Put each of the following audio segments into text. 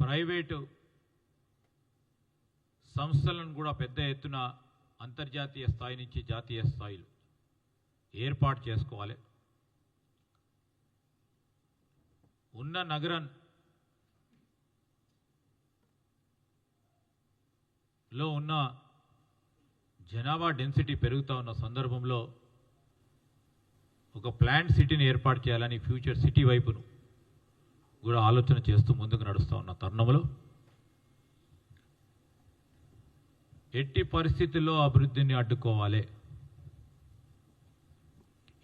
Private సంస్థలను కూడా పెద్ద ఎత్తున అంతర్జాతీయ స్థాయి నుంచి జాతీయ స్థాయిలో ఏర్పాటు చేసుకోవాలి. ఉన్న నగరంలో ఉన్న జనాభా డెన్సిటీ పెరుగుతూ ఉన్న సందర్భంలో ఒక ప్లాంట్ సిటీని ఏర్పాటు చేయాలని ఫ్యూచర్ సిటీ వైపును కూడా ఆలోచన చేస్తూ ముందుకు నడుస్తూ ఉన్న తరుణంలో ఎట్టి పరిస్థితుల్లో అభివృద్ధిని అడ్డుకోవాలి.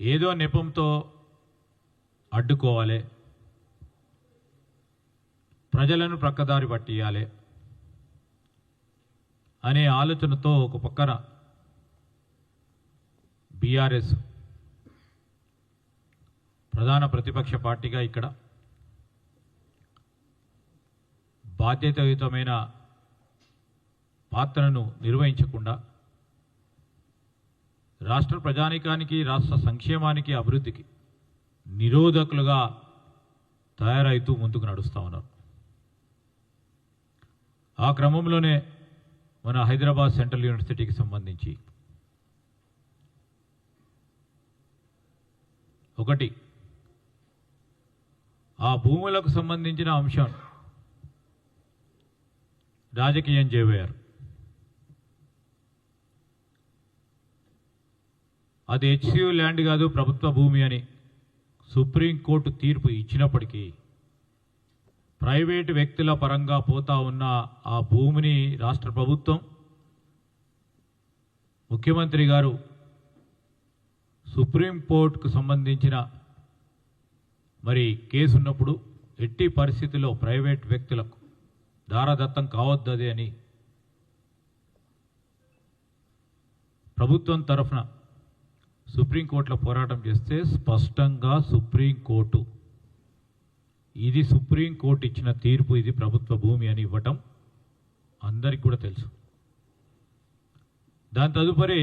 ఏదో నెపంతో అడ్డుకోవాలి, ప్రజలను ప్రక్కదారి పట్టియాలి అనే ఆలోచనతో ఒక పక్కన బీఆర్ఎస్ ప్రధాన ప్రతిపక్ష పార్టీగా ఇక్కడ బాధ్యతాయుతమైన పాత్రను నిర్వహించకుండా రాష్ట్ర ప్రజానీకానికి, రాష్ట్ర సంక్షేమానికి, అభివృద్ధికి నిరోధకులుగా తయారైతూ ముందుకు నడుస్తూ ఉన్నారు. ఆ క్రమంలోనే మన హైదరాబాద్ సెంట్రల్ యూనివర్సిటీకి సంబంధించి ఒకటి ఆ భూములకు సంబంధించిన అంశం రాజకీయం చేయబోయారు. అది హెచ్సియు ల్యాండ్ కాదు, ప్రభుత్వ భూమి అని సుప్రీంకోర్టు తీర్పు ఇచ్చినప్పటికీ ప్రైవేటు వ్యక్తుల పరంగా పోతా ఉన్న ఆ భూమిని రాష్ట్ర ప్రభుత్వం, ముఖ్యమంత్రి గారు సుప్రీంకోర్టుకు సంబంధించిన మరి కేసు ఉన్నప్పుడు ఎట్టి పరిస్థితుల్లో ప్రైవేట్ వ్యక్తులకు దారదత్తం కావద్దది అని ప్రభుత్వం తరఫున సుప్రీంకోర్టులో పోరాటం చేస్తే స్పష్టంగా సుప్రీంకోర్టు ఇది సుప్రీంకోర్టు ఇచ్చిన తీర్పు, ఇది ప్రభుత్వ భూమి అని ఇవ్వటం అందరికీ కూడా తెలుసు. దాని తదుపరి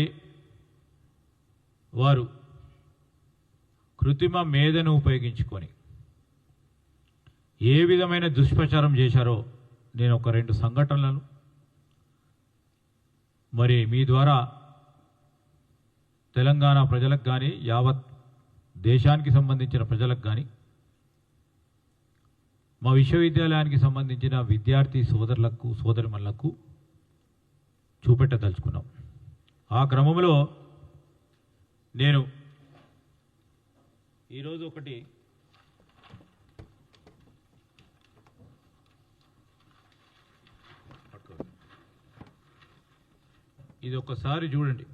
వారు కృత్రిమ మేధను ఉపయోగించుకొని ఏ విధమైన దుష్ప్రచారం చేశారో నేను ఒక 2 సంఘటనలను మరి మీ ద్వారా తెలంగాణ ప్రజలకు కానీ, యావత్ దేశానికి సంబంధించిన ప్రజలకు కానీ, మా విశ్వవిద్యాలయానికి సంబంధించిన విద్యార్థి సోదరులకు, సోదరిమణులకు చూపెట్టదలుచుకున్నాం. ఆ క్రమంలో నేను ఈరోజు ఒకటి ఇది ఒక్కసారి చూడండి.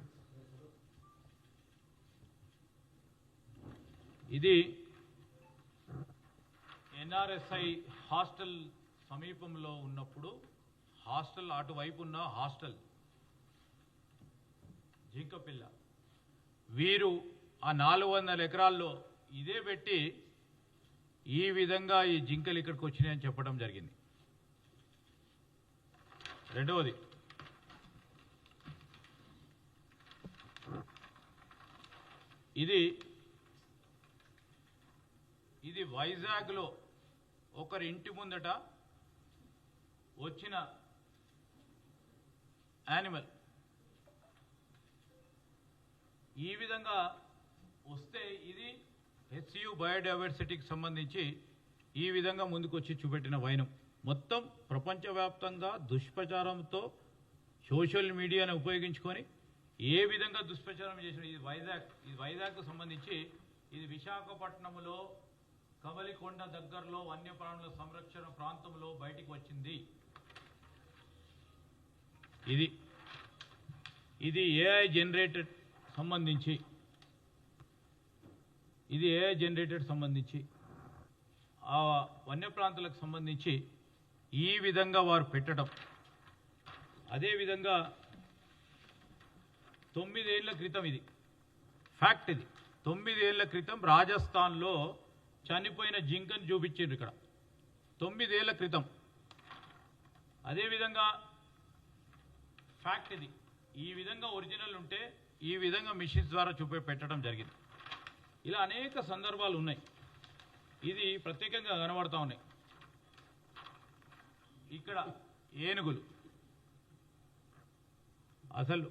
ఇది ఎన్ఆర్ఎస్ఐ హాస్టల్ సమీపంలో ఉన్నప్పుడు హాస్టల్ అటువైపు ఉన్న హాస్టల్ జింకపిల్ల వీరు ఆ 400 ఎకరాల్లో ఇదే పెట్టి ఈ విధంగా ఈ జింకలు ఇక్కడికి వచ్చినాయని చెప్పడం జరిగింది. రెండవది, ఇది వైజాగ్లో ఒకరి ఇంటి ముందట వచ్చిన యానిమల్. ఈ విధంగా వస్తే ఇది హెచ్సియు బయోడైవర్సిటీకి సంబంధించి ఈ విధంగా ముందుకు వచ్చి చూపెట్టిన వైనం మొత్తం ప్రపంచవ్యాప్తంగా దుష్ప్రచారంతో సోషల్ మీడియాను ఉపయోగించుకొని ఏ విధంగా దుష్ప్రచారం చేసిన ఇది వైజాగ్కు సంబంధించి ఇది విశాఖపట్నంలో కబలికొండ దగ్గరలో వన్యప్రాణుల సంరక్షణ ప్రాంతంలో బయటికి వచ్చింది. ఇది ఏఐ జనరేటెడ్ సంబంధించి ఆ వన్యప్రాంతాలకు సంబంధించి ఈ విధంగా వారు పెట్టడం. అదేవిధంగా 9 ఏళ్ల క్రితం, ఇది ఫ్యాక్ట్, ఇది 9 ఏళ్ల క్రితం రాజస్థాన్లో చనిపోయిన జింకను చూపించారు ఇక్కడ 9 ఏళ్ల క్రితం. అదేవిధంగా ఫ్యాక్ట్, ఇది ఈ విధంగా ఒరిజినల్ ఉంటే ఈ విధంగా మిషన్స్ ద్వారా పెట్టడం జరిగింది. ఇలా అనేక సందర్భాలు ఉన్నాయి. ఇది ప్రత్యేకంగా కనబడతా ఉన్నాయి. ఇక్కడ ఏనుగులు అసలు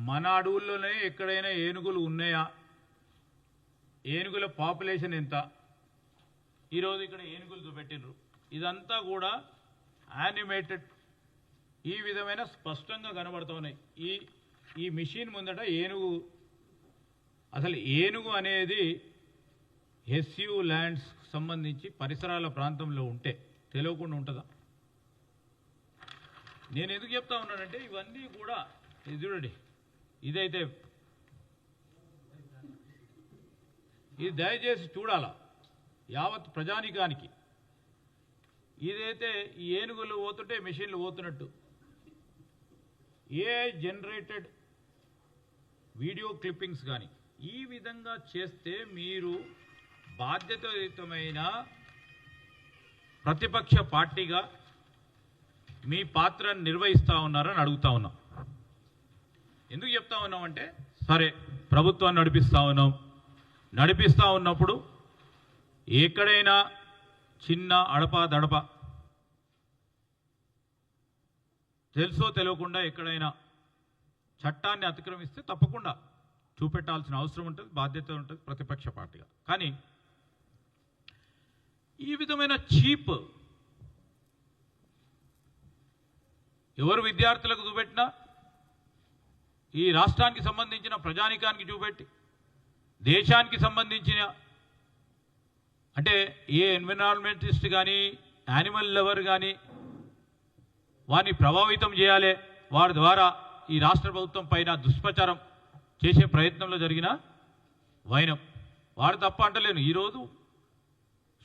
మన అడవుల్లోనే ఎక్కడైనా ఏనుగులు ఉన్నాయా? ఏనుగుల పాపులేషన్ ఎంత? ఈరోజు ఇక్కడ ఏనుగులు చూపెట్టినరు. ఇదంతా కూడా యానిమేటెడ్ ఈ విధమైన స్పష్టంగా కనబడుతున్నాయి. ఈ మిషన్ ముందట ఏనుగు, అసలు ఏనుగు అనేది ఎస్యూ ల్యాండ్స్ సంబంధించి పరిసరాల ప్రాంతంలో ఉంటే తెలియకుండా ఉంటుందా? నేను ఎందుకు చెప్తా ఉన్నానంటే ఇవన్నీ కూడా ఇది చూడండి, ఇదైతే ఇది దయచేసి చూడాలా యావత్ ప్రజానికానికి. ఇదైతే ఈ ఏనుగులు పోతుంటే మెషిన్లు పోతున్నట్టు ఏఐ జనరేటెడ్ వీడియో క్లిప్పింగ్స్ కానీ ఈ విధంగా చేస్తే మీరు బాధ్యతాయుతమైన ప్రతిపక్ష పార్టీగా మీ పాత్రను నిర్వహిస్తూ ఉన్నారని అడుగుతా ఉన్నాం. ఎందుకు చెప్తా ఉన్నామంటే సరే ప్రభుత్వాన్ని నడిపిస్తూ ఉన్నప్పుడు ఎక్కడైనా చిన్న అడప తెలుసో తెలియకుండా ఎక్కడైనా చట్టాన్ని అతిక్రమిస్తే తప్పకుండా చూపెట్టాల్సిన అవసరం ఉంటుంది, బాధ్యత ఉంటుంది ప్రతిపక్ష పార్టీగా. కానీ ఈ విధమైన చీప్ ఎవరు విద్యార్థులకు చూపెట్టినా ఈ రాష్ట్రానికి సంబంధించిన ప్రజానికానికి చూపెట్టి దేశానికి సంబంధించిన అంటే ఏ ఎన్విరాన్మెంటిస్ట్ కానీ యానిమల్ లవర్ కానీ వారిని ప్రభావితం చేయాలి, వారి ద్వారా ఈ రాష్ట్ర ప్రభుత్వం పైన దుష్ప్రచారం చేసే ప్రయత్నంలో జరిగిన వైనం వారు తప్ప అంటలేను. ఈరోజు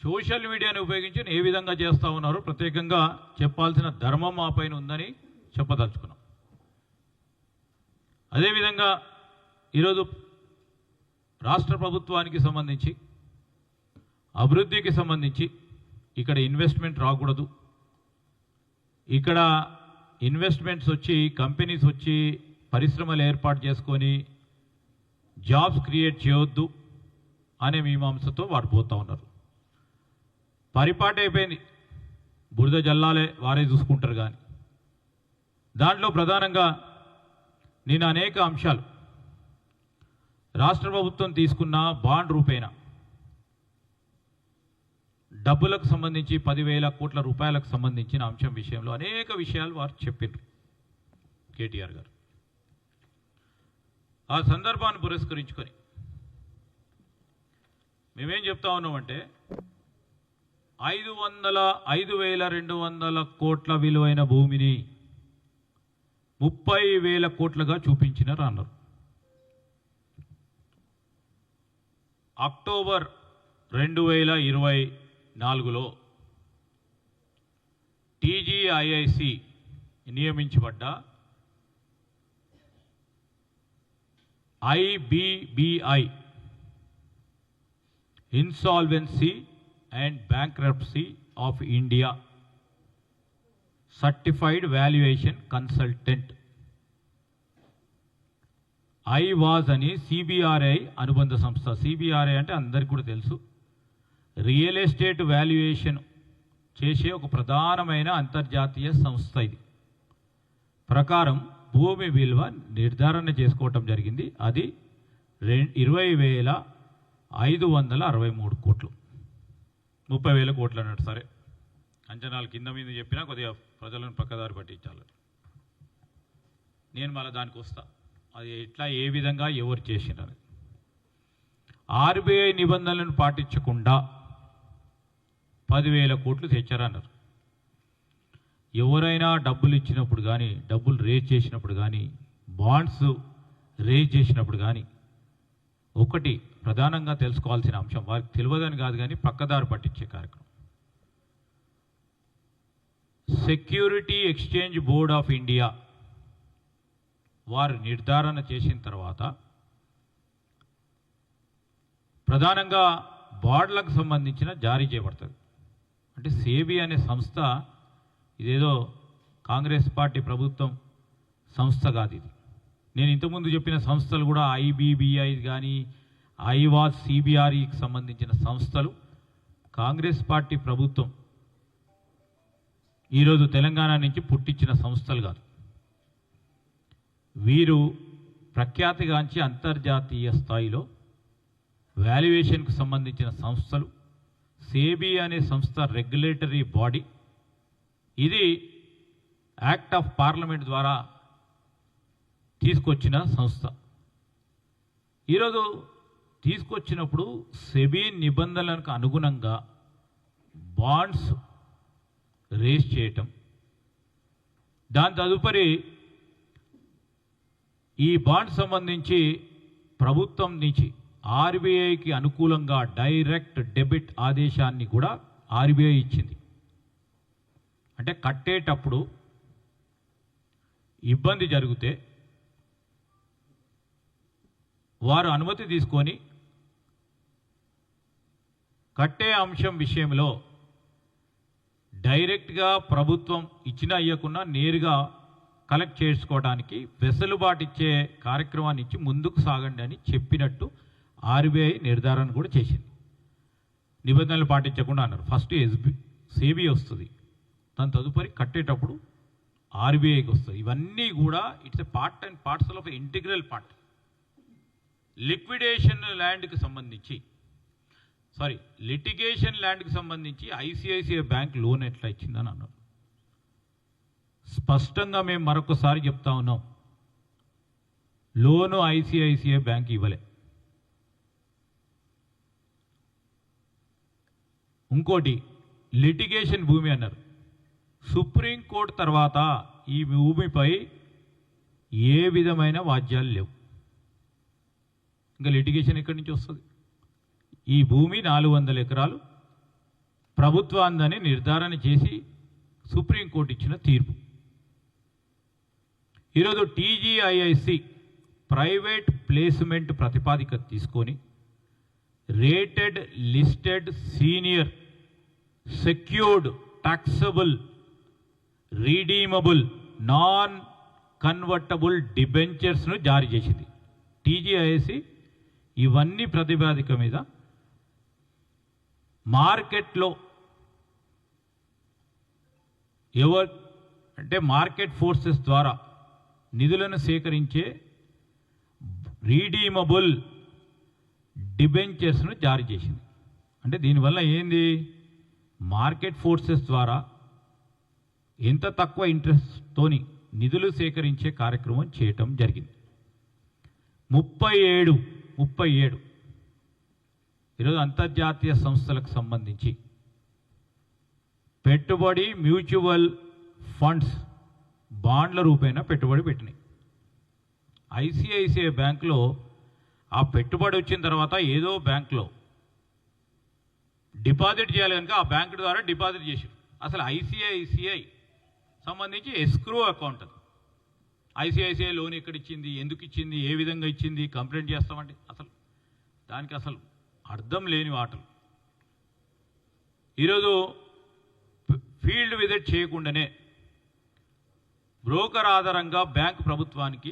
సోషల్ మీడియాని ఉపయోగించి ఏ విధంగా చేస్తూ ఉన్నారో ప్రత్యేకంగా చెప్పాల్సిన ధర్మం మా పైన ఉందని చెప్పదలుచుకున్నాం. అదేవిధంగా ఈరోజు రాష్ట్ర ప్రభుత్వానికి సంబంధించి అభివృద్ధికి సంబంధించి ఇక్కడ ఇన్వెస్ట్మెంట్ రాకూడదు, ఇక్కడ ఇన్వెస్ట్మెంట్స్ వచ్చి కంపెనీస్ వచ్చి పరిశ్రమలు ఏర్పాటు చేసుకొని జాబ్స్ క్రియేట్ చేయొద్దు అనే మీమాంసతో వారు పోతూ ఉన్నారు. పరిపాటి అయిపోయింది, బురద జల్లాలే వారే చూసుకుంటారు. కానీ దాంట్లో ప్రధానంగా నేను అనేక అంశాలు రాష్ట్ర ప్రభుత్వం తీసుకున్న బాండ్ రూపేణా డబ్బులకు సంబంధించి 10,000 కోట్ల రూపాయలకు సంబంధించిన అంశం విషయంలో అనేక విషయాలు వారు చెప్పారు కేటీఆర్ గారు. ఆ సందర్భాన్ని పురస్కరించుకొని మేమేం చెప్తా ఉన్నామంటే 5,200 కోట్ల విలువైన భూమిని 30,000 కోట్లుగా చూపించినారు అన్నారు. అక్టోబర్ 2024లో టీజీఐఐసి నియమించబడ్డ IBBI insolvency and bankruptcy of India certified valuation consultant ఐవాజ్ అని సిబిఆర్ఐ అనుబంధ సంస్థ. సిబిఆర్ఐ అంటే అందరికీ కూడా తెలుసు, రియల్ ఎస్టేట్ వాల్యుయేషన్ చేసే ఒక ప్రధానమైన అంతర్జాతీయ సంస్థ. ఇది ప్రకారం భూమి విలువ నిర్ధారణ చేసుకోవటం జరిగింది. అది 20,563 కోట్లు, 30,000 కోట్లు అన్నట్టు. సరే అంచనాలు కింద మీద చెప్పినా కొద్దిగా ప్రజలను పక్కదారి పట్టించాలి. నేను మళ్ళీ దానికి వస్తా, అది ఎట్లా ఏ విధంగా ఎవరు చేసినారు. ఆర్బీఐ నిబంధనలను పాటించకుండా 10,000 కోట్లు తెచ్చారన్నారు. ఎవరైనా డబ్బులు ఇచ్చినప్పుడు కానీ, డబ్బులు రేజ్ చేసినప్పుడు కానీ, బాండ్స్ రేజ్ చేసినప్పుడు కానీ ఒకటి ప్రధానంగా తెలుసుకోవాల్సిన అంశం, వారికి తెలియదని కాదు కానీ పక్కదారి పట్టించే కార్యక్రమం, security exchange board of India వారు నిర్ధారణ చేసిన తర్వాత ప్రధానంగా బాండ్లకు సంబంధించిన జారీ చేయబడుతుంది. అంటే సేబీ అనే సంస్థ ఇదేదో కాంగ్రెస్ పార్టీ ప్రభుత్వం సంస్థ కాదు. ఇది నేను ఇంతకుముందు చెప్పిన సంస్థలు కూడా ఐబిబిఐ కానీ ఐవాజ్ సిబిఆర్ఈకి సంబంధించిన సంస్థలు కాంగ్రెస్ పార్టీ ప్రభుత్వం ఈరోజు తెలంగాణ నుంచి పుట్టించిన సంస్థలు కాదు. వీరు ప్రఖ్యాతిగాంచి అంతర్జాతీయ స్థాయిలో వాల్యుయేషన్కు సంబంధించిన సంస్థలు. సేబీ అనే సంస్థ రెగ్యులేటరీ బాడీ. ఇది యాక్ట్ ఆఫ్ పార్లమెంట్ ద్వారా తీసుకొచ్చిన సంస్థ. ఈరోజు తీసుకొచ్చినప్పుడు సెబీ నిబంధనలకు అనుగుణంగా బాండ్స్ రేస్ చేయటం, దాని తదుపరి ఈ బాండ్ సంబంధించి ప్రభుత్వం నుంచి ఆర్బీఐకి అనుకూలంగా డైరెక్ట్ డెబిట్ ఆదేశాన్ని కూడా ఆర్బీఐ ఇచ్చింది. అంటే కట్టేటప్పుడు ఇబ్బంది జరిగితే వారు అనుమతి తీసుకొని కట్టే అంశం విషయంలో డైరెక్ట్గా ప్రభుత్వం ఇచ్చినా ఇవ్వకుండా నేరుగా కలెక్ట్ చేసుకోవడానికి వెసులుబాటు ఇచ్చే కార్యక్రమాన్ని ఇచ్చి ముందుకు సాగండి అని చెప్పినట్టు ఆర్బీఐ నిర్ధారణ కూడా చేసింది. నిబంధనలు పాటించకుండా అన్నారు. ఫస్ట్ సేబీ వస్తుంది, దాని తదుపరి కట్టేటప్పుడు ఆర్బీఐకి వస్తుంది. ఇవన్నీ కూడా it's a part and parcel of integral part. Liquidation ల్యాండ్కి సంబంధించి లిటిగేషన్ ల్యాండ్కి సంబంధించి ఐసిఐసిఐ బ్యాంక్ లోన్ ఎట్లా ఇచ్చిందని అన్నారు. స్పష్టంగా మేము మరొకసారి చెప్తా ఉన్నాం, లోను ఐసిఐసిఐ బ్యాంక్ ఇవ్వలే. ఇంకోటి లిటిగేషన్ భూమి అన్నారు. సుప్రీంకోర్టు తర్వాత ఈ భూమిపై ఏ విధమైన వాద్యాలు లేవు. ఇంకా లిటిగేషన్ ఎక్కడి నుంచి వస్తుంది? ఈ భూమి 400 ఎకరాలు ప్రభుత్వాందని నిర్ధారణ చేసి సుప్రీంకోర్టు ఇచ్చిన తీర్పు. ఈరోజు టీజీఐఐసి ప్రైవేట్ ప్లేస్మెంట్ ప్రతిపాదిక తీసుకొని rated listed senior secured taxable redeemable non convertible డిబెంచర్స్ను జారీ చేసింది. టీజీఐసి ఇవన్నీ ప్రతిపాదిక మీద మార్కెట్లో మార్కెట్ ఫోర్సెస్ ద్వారా నిధులను సేకరించే రీడీమబుల్ డిబెంచర్స్ను జారీ చేసింది. అంటే దీనివల్ల ఏంది? మార్కెట్ ఫోర్సెస్ ద్వారా ఎంత తక్కువ ఇంట్రెస్ట్తోని నిధులు సేకరించే కార్యక్రమం చేయటం జరిగింది. 37 ఈరోజు అంతర్జాతీయ సంస్థలకు సంబంధించి పెట్టుబడి మ్యూచువల్ ఫండ్స్ బాండ్ల రూపేణా పెట్టుబడి పెట్టినాయి. ఐసిఐసిఐ బ్యాంకులో ఆ పెట్టుబడి వచ్చిన తర్వాత ఏదో బ్యాంకులో డిపాజిట్ చేయాలి కనుక ఆ బ్యాంకు ద్వారా డిపాజిట్ చేశారు. అసలు ఐసిఐసిఐ సంబంధించి ఎస్క్రూ అకౌంట్ అది. ఐసిఐసిఐ లోన్ ఎక్కడ ఇచ్చింది, ఎందుకు ఇచ్చింది, ఏ విధంగా ఇచ్చింది, కంప్లైంట్ చేస్తామంటే దానికి అసలు అర్థం లేని వాటలు. ఈరోజు ఫీల్డ్ విజిట్ చేయకుండానే బ్రోకర్ ఆధారంగా బ్యాంక్ ప్రభుత్వానికి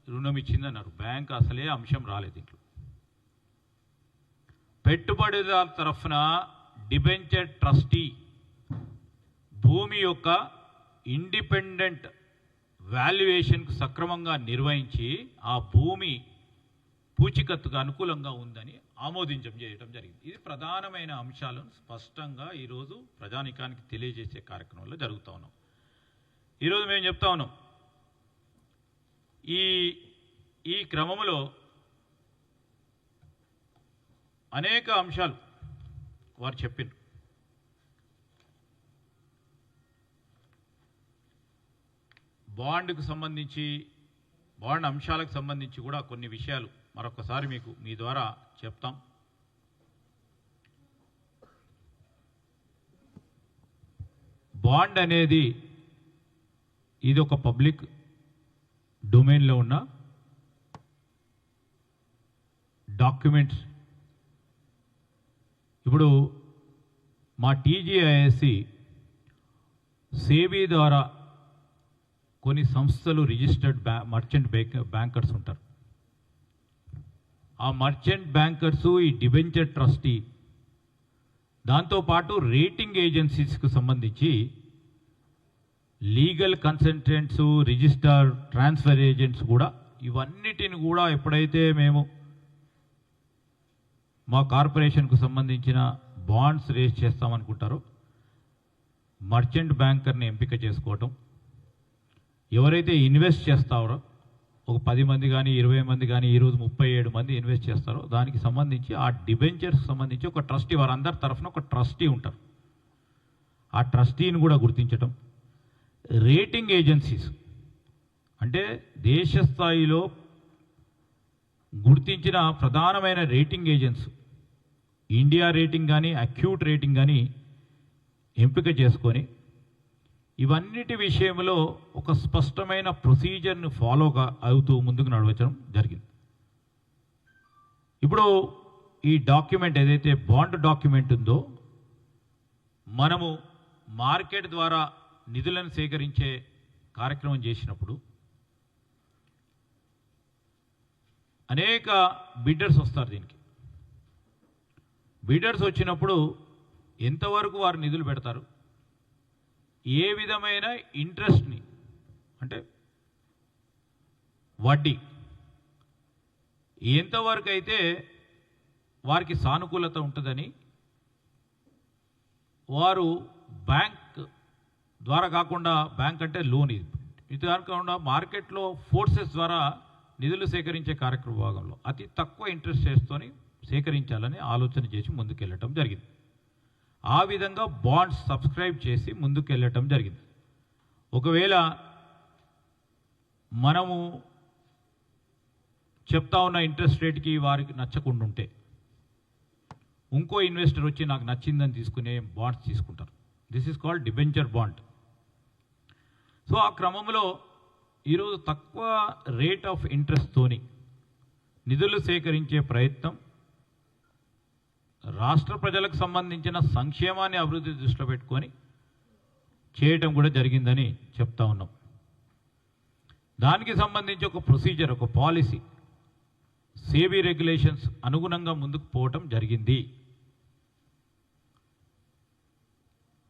రుణం ఇచ్చిందన్నారు. బ్యాంక్ అసలే అంశం రాలేదు ఇంట్లో. పెట్టుబడిదారుల తరఫున డిబెంచర్ ట్రస్టీ భూమి యొక్క ఇండిపెండెంట్ వాల్యుయేషన్కు సక్రమంగా నిర్వహించి ఆ భూమి పూచికత్తుకు అనుకూలంగా ఉందని ఆమోదించడం చేయడం జరిగింది. ఇది ప్రధానమైన అంశాలను స్పష్టంగా ఈరోజు ప్రజానికానికి తెలియజేసే కార్యక్రమంలో జరుగుతూ ఉన్నాం. ఈరోజు మేము చెప్తా ఉన్నాం, ఈ క్రమంలో అనేక అంశాలు వారు చెప్పిండ్రు. బాండ్కు సంబంధించి బాండ్ అంశాలకు సంబంధించి కూడా కొన్ని విషయాలు మరొకసారి మీకు మీ ద్వారా చెప్తాం. బాండ్ అనేది ఇది ఒక పబ్లిక్ డొమైన్లో ఉన్న డాక్యుమెంట్స్. ఇప్పుడు మా టీజీఐఎస్సి సేబీ ద్వారా కొన్ని సంస్థలు రిజిస్టర్డ్ మర్చెంట్ బ్యాంకర్స్ ఉంటారు. ఆ మర్చెంట్ బ్యాంకర్స్, ఈ డిబెంచర్ ట్రస్టీ, దాంతోపాటు రేటింగ్ ఏజెన్సీస్కు సంబంధించి legal consultants, register transfer agents కూడా ఇవన్నిటిని కూడా ఎప్పుడైతే మేము మా కార్పొరేషన్కు సంబంధించిన బాండ్స్ రేస్ చేస్తామనుకుంటారో మర్చెంట్ బ్యాంకర్ని ఎంపిక చేసుకోవటం, ఎవరైతే ఇన్వెస్ట్ చేస్తారో ఒక 10 మంది కానీ 20 మంది కానీ ఈరోజు 37 మంది ఇన్వెస్ట్ చేస్తారో దానికి సంబంధించి ఆ డిబెంచర్స్కి సంబంధించి ఒక ట్రస్టీ, వారందరి తరఫున ఒక ట్రస్టీ ఉంటారు. ఆ ట్రస్టీని కూడా గుర్తించటం, రేటింగ్ ఏజెన్సీస్ అంటే దేశ స్థాయిలో గుర్తించిన ప్రధానమైన రేటింగ్ ఏజెన్సీ ఇండియా రేటింగ్ కానీ అక్యూట్ రేటింగ్ కానీ ఎంపిక చేసుకొని ఇవన్నిటి విషయంలో ఒక స్పష్టమైన ప్రొసీజర్ను ఫాలోగా అవుతూ ముందుకు నడవచ్చడం జరిగింది. ఇప్పుడు ఈ డాక్యుమెంట్ ఏదైతే బాండ్ డాక్యుమెంట్ ఉందో మనము మార్కెట్ ద్వారా నిధులను సేకరించే కార్యక్రమం చేసినప్పుడు అనేక బిడ్డర్స్ వస్తారు. దీనికి బిడ్డర్స్ వచ్చినప్పుడు ఎంతవరకు వారు నిధులు పెడతారు, ఏ విధమైన ఇంట్రెస్ట్ని అంటే వడ్డీ ఎంతవరకు అయితే వారికి సానుకూలత ఉంటుందని వారు బ్యాంక్ ద్వారా కాకుండా, బ్యాంక్ అంటే లోన్ ఇది కాకుండా మార్కెట్లో ఫోర్సెస్ ద్వారా నిధులు సేకరించే కార్యక్రమ భాగంలో అతి తక్కువ ఇంట్రెస్ట్ రేట్స్తోని సేకరించాలని ఆలోచన చేసి ముందుకెళ్ళటం జరిగింది. ఆ విధంగా బాండ్స్ సబ్స్క్రైబ్ చేసి ముందుకెళ్ళటం జరిగింది. ఒకవేళ మనము చెప్తా ఉన్న ఇంట్రెస్ట్ రేట్కి వారికి నచ్చకుండా ఉంటే ఇంకో ఇన్వెస్టర్ వచ్చి నాకు నచ్చిందని తీసుకునే బాండ్స్ తీసుకుంటారు. This is called debenture bond. So ఆ క్రమంలో ఈరోజు తక్కువ రేట్ ఆఫ్ ఇంట్రెస్ట్తోని నిధులు సేకరించే ప్రయత్నం రాష్ట్ర ప్రజలకు సంబంధించిన సంక్షేమాన్ని అభివృద్ధి దృష్టిలో పెట్టుకొని చేయటం కూడా జరిగిందని చెప్తా ఉన్నాం. దానికి సంబంధించి ఒక ప్రొసీజర్, ఒక పాలసీ, సేబీ రెగ్యులేషన్స్ అనుగుణంగా ముందుకు పోవటం జరిగింది.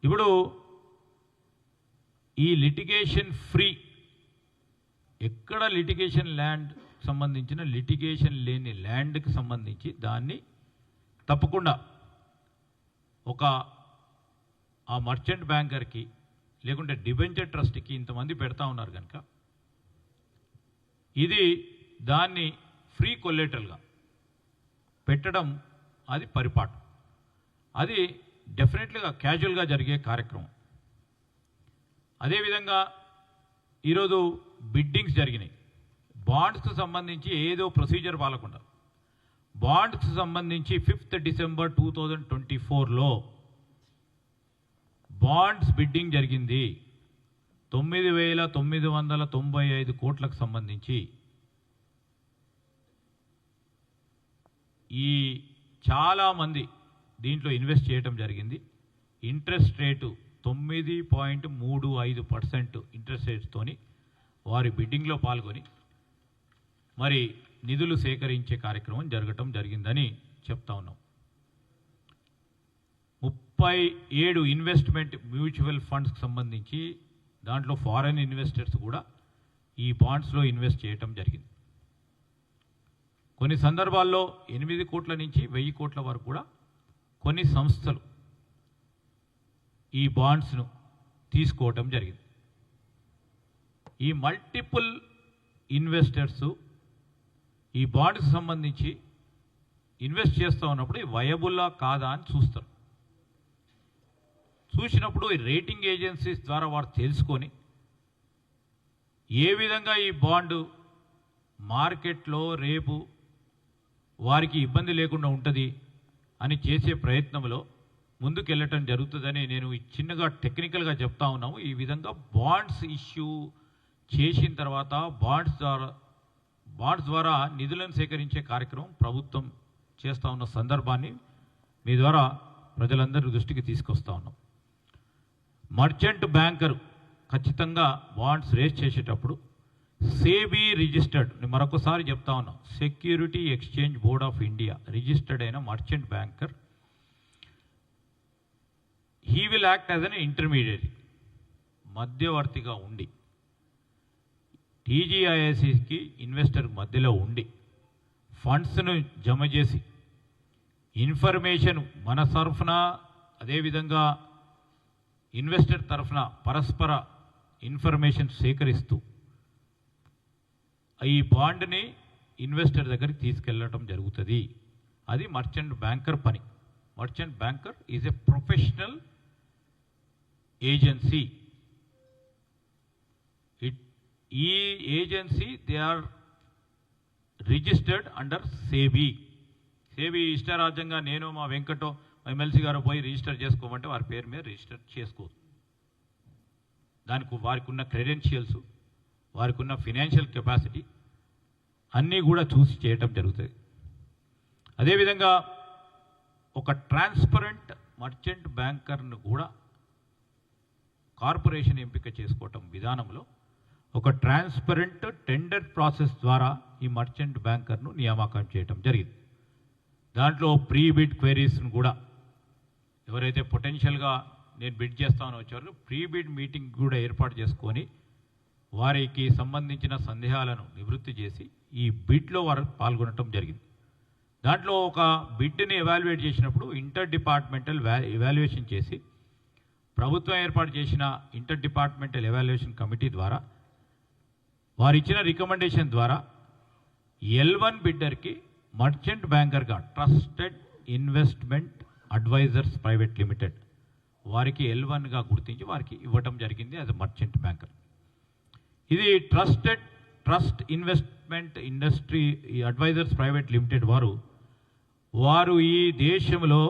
ఇప్పుడు ఈ లిటిగేషన్ ఫ్రీ, ఎక్కడ లిటిగేషన్ ల్యాండ్ సంబంధించిన లిటిగేషన్ లేని ల్యాండ్కి సంబంధించి దాన్ని తప్పకుండా ఒక ఆ మర్చెంట్ బ్యాంకర్కి లేకుంటే డిబెంచర్ ట్రస్ట్కి ఇంతమంది పెడతా ఉన్నారు కనుక ఇది దాన్ని ఫ్రీ కొలేటరల్గా పెట్టడం అది పరిపాటు, అది డెఫినెట్లీగా క్యాజువల్గా జరిగే కార్యక్రమం. అదేవిధంగా ఈరోజు బిడ్డింగ్స్ జరిగినాయి. బాండ్స్కి సంబంధించి ఏదో ప్రొసీజర్ పాలకుండా బాండ్స్కి సంబంధించి 5th December 2024లో బాండ్స్ బిడ్డింగ్ జరిగింది. 9,995 కోట్లకు సంబంధించి ఈ చాలామంది దీంట్లో ఇన్వెస్ట్ చేయడం జరిగింది. ఇంట్రెస్ట్ రేటు 9.35% ఇంట్రెస్ట్ రేట్స్తోని వారి బిడ్డింగ్లో పాల్గొని మరి నిధులు సేకరించే కార్యక్రమం జరగటం జరిగిందని చెప్తా ఉన్నాం. 37 ఇన్వెస్ట్మెంట్ మ్యూచువల్ ఫండ్స్కి సంబంధించి దాంట్లో ఫారెన్ ఇన్వెస్టర్స్ కూడా ఈ బాండ్స్లో ఇన్వెస్ట్ చేయటం జరిగింది. కొన్ని సందర్భాల్లో 8 కోట్ల నుంచి 1000 కోట్ల వరకు కూడా కొన్ని సంస్థలు ఈ బాండ్స్ను తీసుకోవటం జరిగింది. ఈ మల్టిపుల్ ఇన్వెస్టర్స్ ఈ బాండ్స్కి సంబంధించి ఇన్వెస్ట్ చేస్తూ ఉన్నప్పుడు వయబుల్లా కాదా అని చూస్తారు. చూసినప్పుడు ఈ రేటింగ్ ఏజెన్సీస్ ద్వారా వారు తెలుసుకొని ఏ విధంగా ఈ బాండు మార్కెట్లో రేపు వారికి ఇబ్బంది లేకుండా ఉంటుంది అని చేసే ప్రయత్నంలో ముందుకెళ్ళటం జరుగుతుందని నేను చిన్నగా టెక్నికల్గా చెప్తా ఉన్నాము. ఈ విధంగా బాండ్స్ ఇష్యూ చేసిన తర్వాత బాండ్స్ ద్వారా నిధులను సేకరించే కార్యక్రమం ప్రభుత్వం చేస్తూ ఉన్న సందర్భాన్ని మీ ద్వారా ప్రజలందరి దృష్టికి తీసుకొస్తా ఉన్నాం. మర్చెంట్ బ్యాంకర్ ఖచ్చితంగా బాండ్స్ రేస్ చేసేటప్పుడు సేబీ రిజిస్టర్డ్, నేను మరొకసారి చెప్తా ఉన్నాం, security exchange board of India registered అయిన merchant banker, he will act as an intermediary. మధ్యవర్తిగా ఉండి టీజీఐఎస్సికి ఇన్వెస్టర్ మధ్యలో ఉండి ఫండ్స్ను జమ చేసి ఇన్ఫర్మేషన్ మన తరఫున అదేవిధంగా ఇన్వెస్టర్ తరఫున పరస్పర ఇన్ఫర్మేషన్ సేకరిస్తూ ఈ బాండ్ని ఇన్వెస్టర్ దగ్గరికి తీసుకెళ్ళటం జరుగుతుంది. అది మర్చెంట్ బ్యాంకర్ పని. Merchant banker is a professional agency. ఈ agency they are registered under SEBI. SEBI ఇష్టారాజ్యంగా నేను మా వెంకటో ఎమ్మెల్సీ గారు పోయి రిజిస్టర్ చేసుకోమంటే వారి పేరు మీద రిజిస్టర్ చేసుకోదు. దానికి వారికి ఉన్న క్రెడెన్షియల్స్, వారికి ఉన్న ఫినాన్షియల్ కెపాసిటీ అన్నీ కూడా చూసి చేయటం జరుగుతుంది. అదేవిధంగా ఒక ట్రాన్స్పరెంట్ మర్చెంట్ బ్యాంకర్ను కూడా కార్పొరేషన్ ఎంపిక చేసుకోవటం విధానంలో ఒక ట్రాన్స్పరెంట్ టెండర్ ప్రాసెస్ ద్వారా ఈ మర్చెంట్ బ్యాంకర్ను నియామకం చేయటం జరిగింది. దాంట్లో ప్రీ బిడ్ క్వైరీస్ను కూడా ఎవరైతే పొటెన్షియల్గా నేను బిడ్ చేస్తామని వచ్చారో ప్రీ బిడ్ మీటింగ్ కూడా ఏర్పాటు చేసుకొని వారికి సంబంధించిన సందేహాలను నివృత్తి చేసి ఈ బిడ్లో వారు పాల్గొనటం జరిగింది. దాంట్లో ఒక బిడ్ని ఎవాల్యుయేట్ చేసినప్పుడు ఇంటర్ డిపార్ట్మెంటల్ ఎవాల్యుయేషన్ చేసి ప్రభుత్వం ఏర్పాటు చేసిన ఇంటర్ డిపార్ట్మెంటల్ ఎవాల్యుయేషన్ కమిటీ ద్వారా వారు ఇచ్చిన రికమెండేషన్ ద్వారా L1 బిడ్డర్కి మర్చెంట్ బ్యాంకర్గా trusted investment advisors private limited వారికి L1గా గుర్తించి వారికి ఇవ్వటం జరిగింది యాజ్ మర్చెంట్ బ్యాంకర్. ఇది trust investment industry advisors private limited వారు ఈ దేశంలో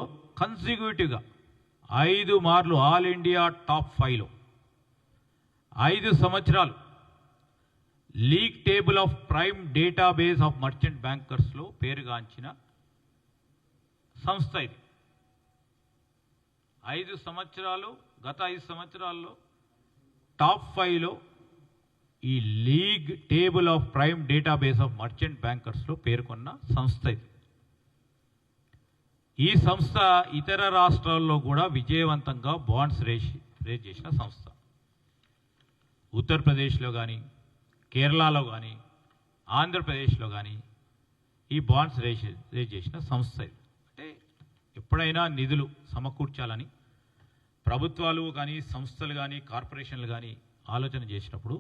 కన్సిక్యూటివ్గా 5 మార్లు ఆల్ ఇండియా టాప్ 5లో 5 సంవత్సరాలు league table of prime database of merchant బ్యాంకర్స్లో పేరుగాంచిన సంస్థ ఇది. 5 సంవత్సరాలు గత 5 సంవత్సరాల్లో టాప్ 5లో ఈ league table of prime database of merchant బ్యాంకర్స్లో పేర్కొన్న సంస్థ ఇది. ఈ సంస్థ ఇతర రాష్ట్రాల్లో కూడా విజయవంతంగా బాండ్స్ రేజ్ చేసిన సంస్థ. ఉత్తరప్రదేశ్లో కానీ, కేరళలో కానీ, ఆంధ్రప్రదేశ్లో కానీ ఈ బాండ్స్ రేజ్ చేసిన సంస్థ ఇది. అంటే ఎప్పుడైనా నిధులు సమకూర్చాలని ప్రభుత్వాలు కానీ, సంస్థలు కానీ, కార్పొరేషన్లు కానీ ఆలోచన చేసినప్పుడు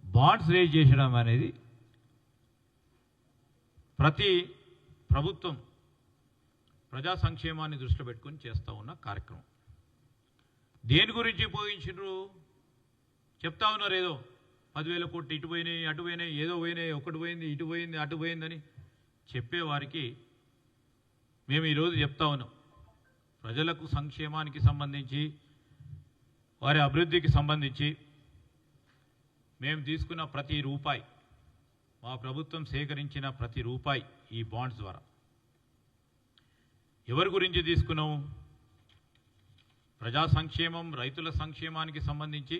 బాండ్స్ రేజ్ చేయడం అనేది ప్రతి ప్రభుత్వం ప్రజా సంక్షేమాన్ని దృష్టిలో పెట్టుకొని చేస్తూ ఉన్న కార్యక్రమం. దేని గురించి ఉపయోగించారు చెప్తా ఉన్నారు. ఏదో 10,000 కోట్లు ఇటు పోయినాయి, అటు పోయినాయి, ఏదో పోయినాయి, ఒకటి పోయింది, ఇటు పోయింది, అటు పోయిందని చెప్పేవారికి మేము ఈరోజు చెప్తా ఉన్నాం. ప్రజలకు సంక్షేమానికి సంబంధించి, వారి అభివృద్ధికి సంబంధించి మేము తీసుకున్న ప్రతి రూపాయి, మా ప్రభుత్వం సేకరించిన ప్రతి రూపాయి ఈ బాండ్స్ ద్వారా ఎవరి గురించి తీసుకున్నాము? ప్రజా సంక్షేమం, రైతుల సంక్షేమానికి సంబంధించి,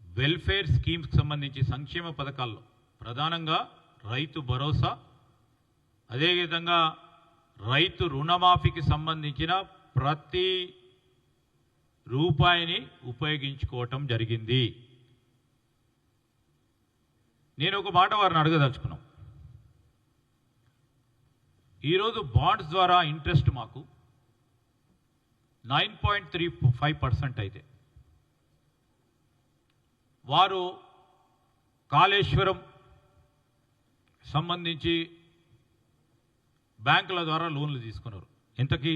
వెల్ఫేర్ స్కీమ్స్కి సంబంధించి సంక్షేమ పథకాల్లో ప్రధానంగా రైతు భరోసా, అదేవిధంగా రైతు రుణమాఫీకి సంబంధించిన ప్రతి రూపాయిని ఉపయోగించుకోవటం జరిగింది. నేను ఒక మాట వారిని అడగదలుచుకున్నాం. ఈరోజు బాండ్స్ ద్వారా ఇంట్రెస్ట్ మాకు 9.35% అయితే వారు కాళేశ్వరం సంబంధించి బ్యాంకుల ద్వారా లోన్లు తీసుకున్నారు. ఎంతకి?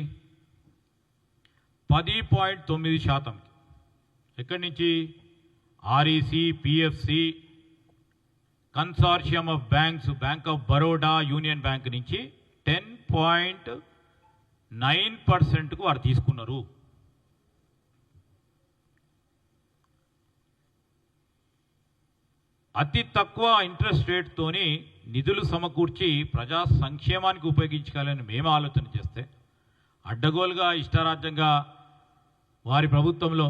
10.9%. ఎక్కడి నుంచి? REC, PFC, consortium of banks, bank of Baroda, union bank నుంచి 10.9%కు వారు తీసుకున్నారు. అతి తక్కువ ఇంట్రెస్ట్ రేట్తోని నిధులు సమకూర్చి ప్రజా సంక్షేమానికి ఉపయోగించాలని మేము ఆలోచన చేస్తే అడ్డగోలుగా ఇష్టారాజ్యంగా వారి ప్రభుత్వంలో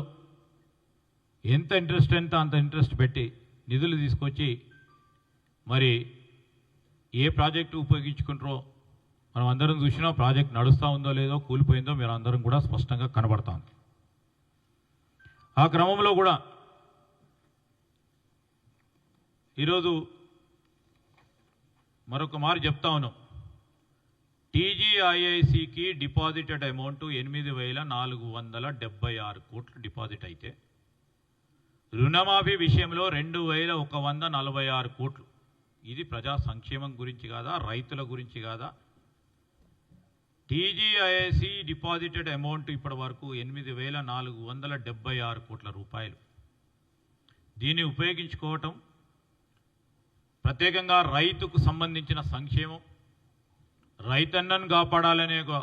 ఎంత ఇంట్రెస్ట్ అంత ఇంట్రెస్ట్ పెట్టి నిధులు తీసుకొచ్చి మరి ఏ ప్రాజెక్టు ఉపయోగించుకుంటారో మనం అందరం చూసినా ప్రాజెక్ట్ నడుస్తూ ఉందో లేదో, కూలిపోయిందో మీరు అందరం కూడా స్పష్టంగా కనబడతాం. ఆ క్రమంలో కూడా ఈరోజు మరొక మారు చెప్తా ఉన్నాం, టీజీఐఐసికి డిపాజిటెడ్ అమౌంట్ 8,476 కోట్లు డిపాజిట్ అయితే రుణమాఫీ విషయంలో 2,146 కోట్లు. ఇది ప్రజా సంక్షేమం గురించి కాదా, రైతుల గురించి కాదా? టీజీఐఐసి డిపాజిటెడ్ అమౌంట్ ఇప్పటి వరకు 8,476 కోట్ల రూపాయలు. దీన్ని ఉపయోగించుకోవటం ప్రత్యేకంగా రైతుకు సంబంధించిన సంక్షేమం, రైతన్నను కాపాడాలనే ఒక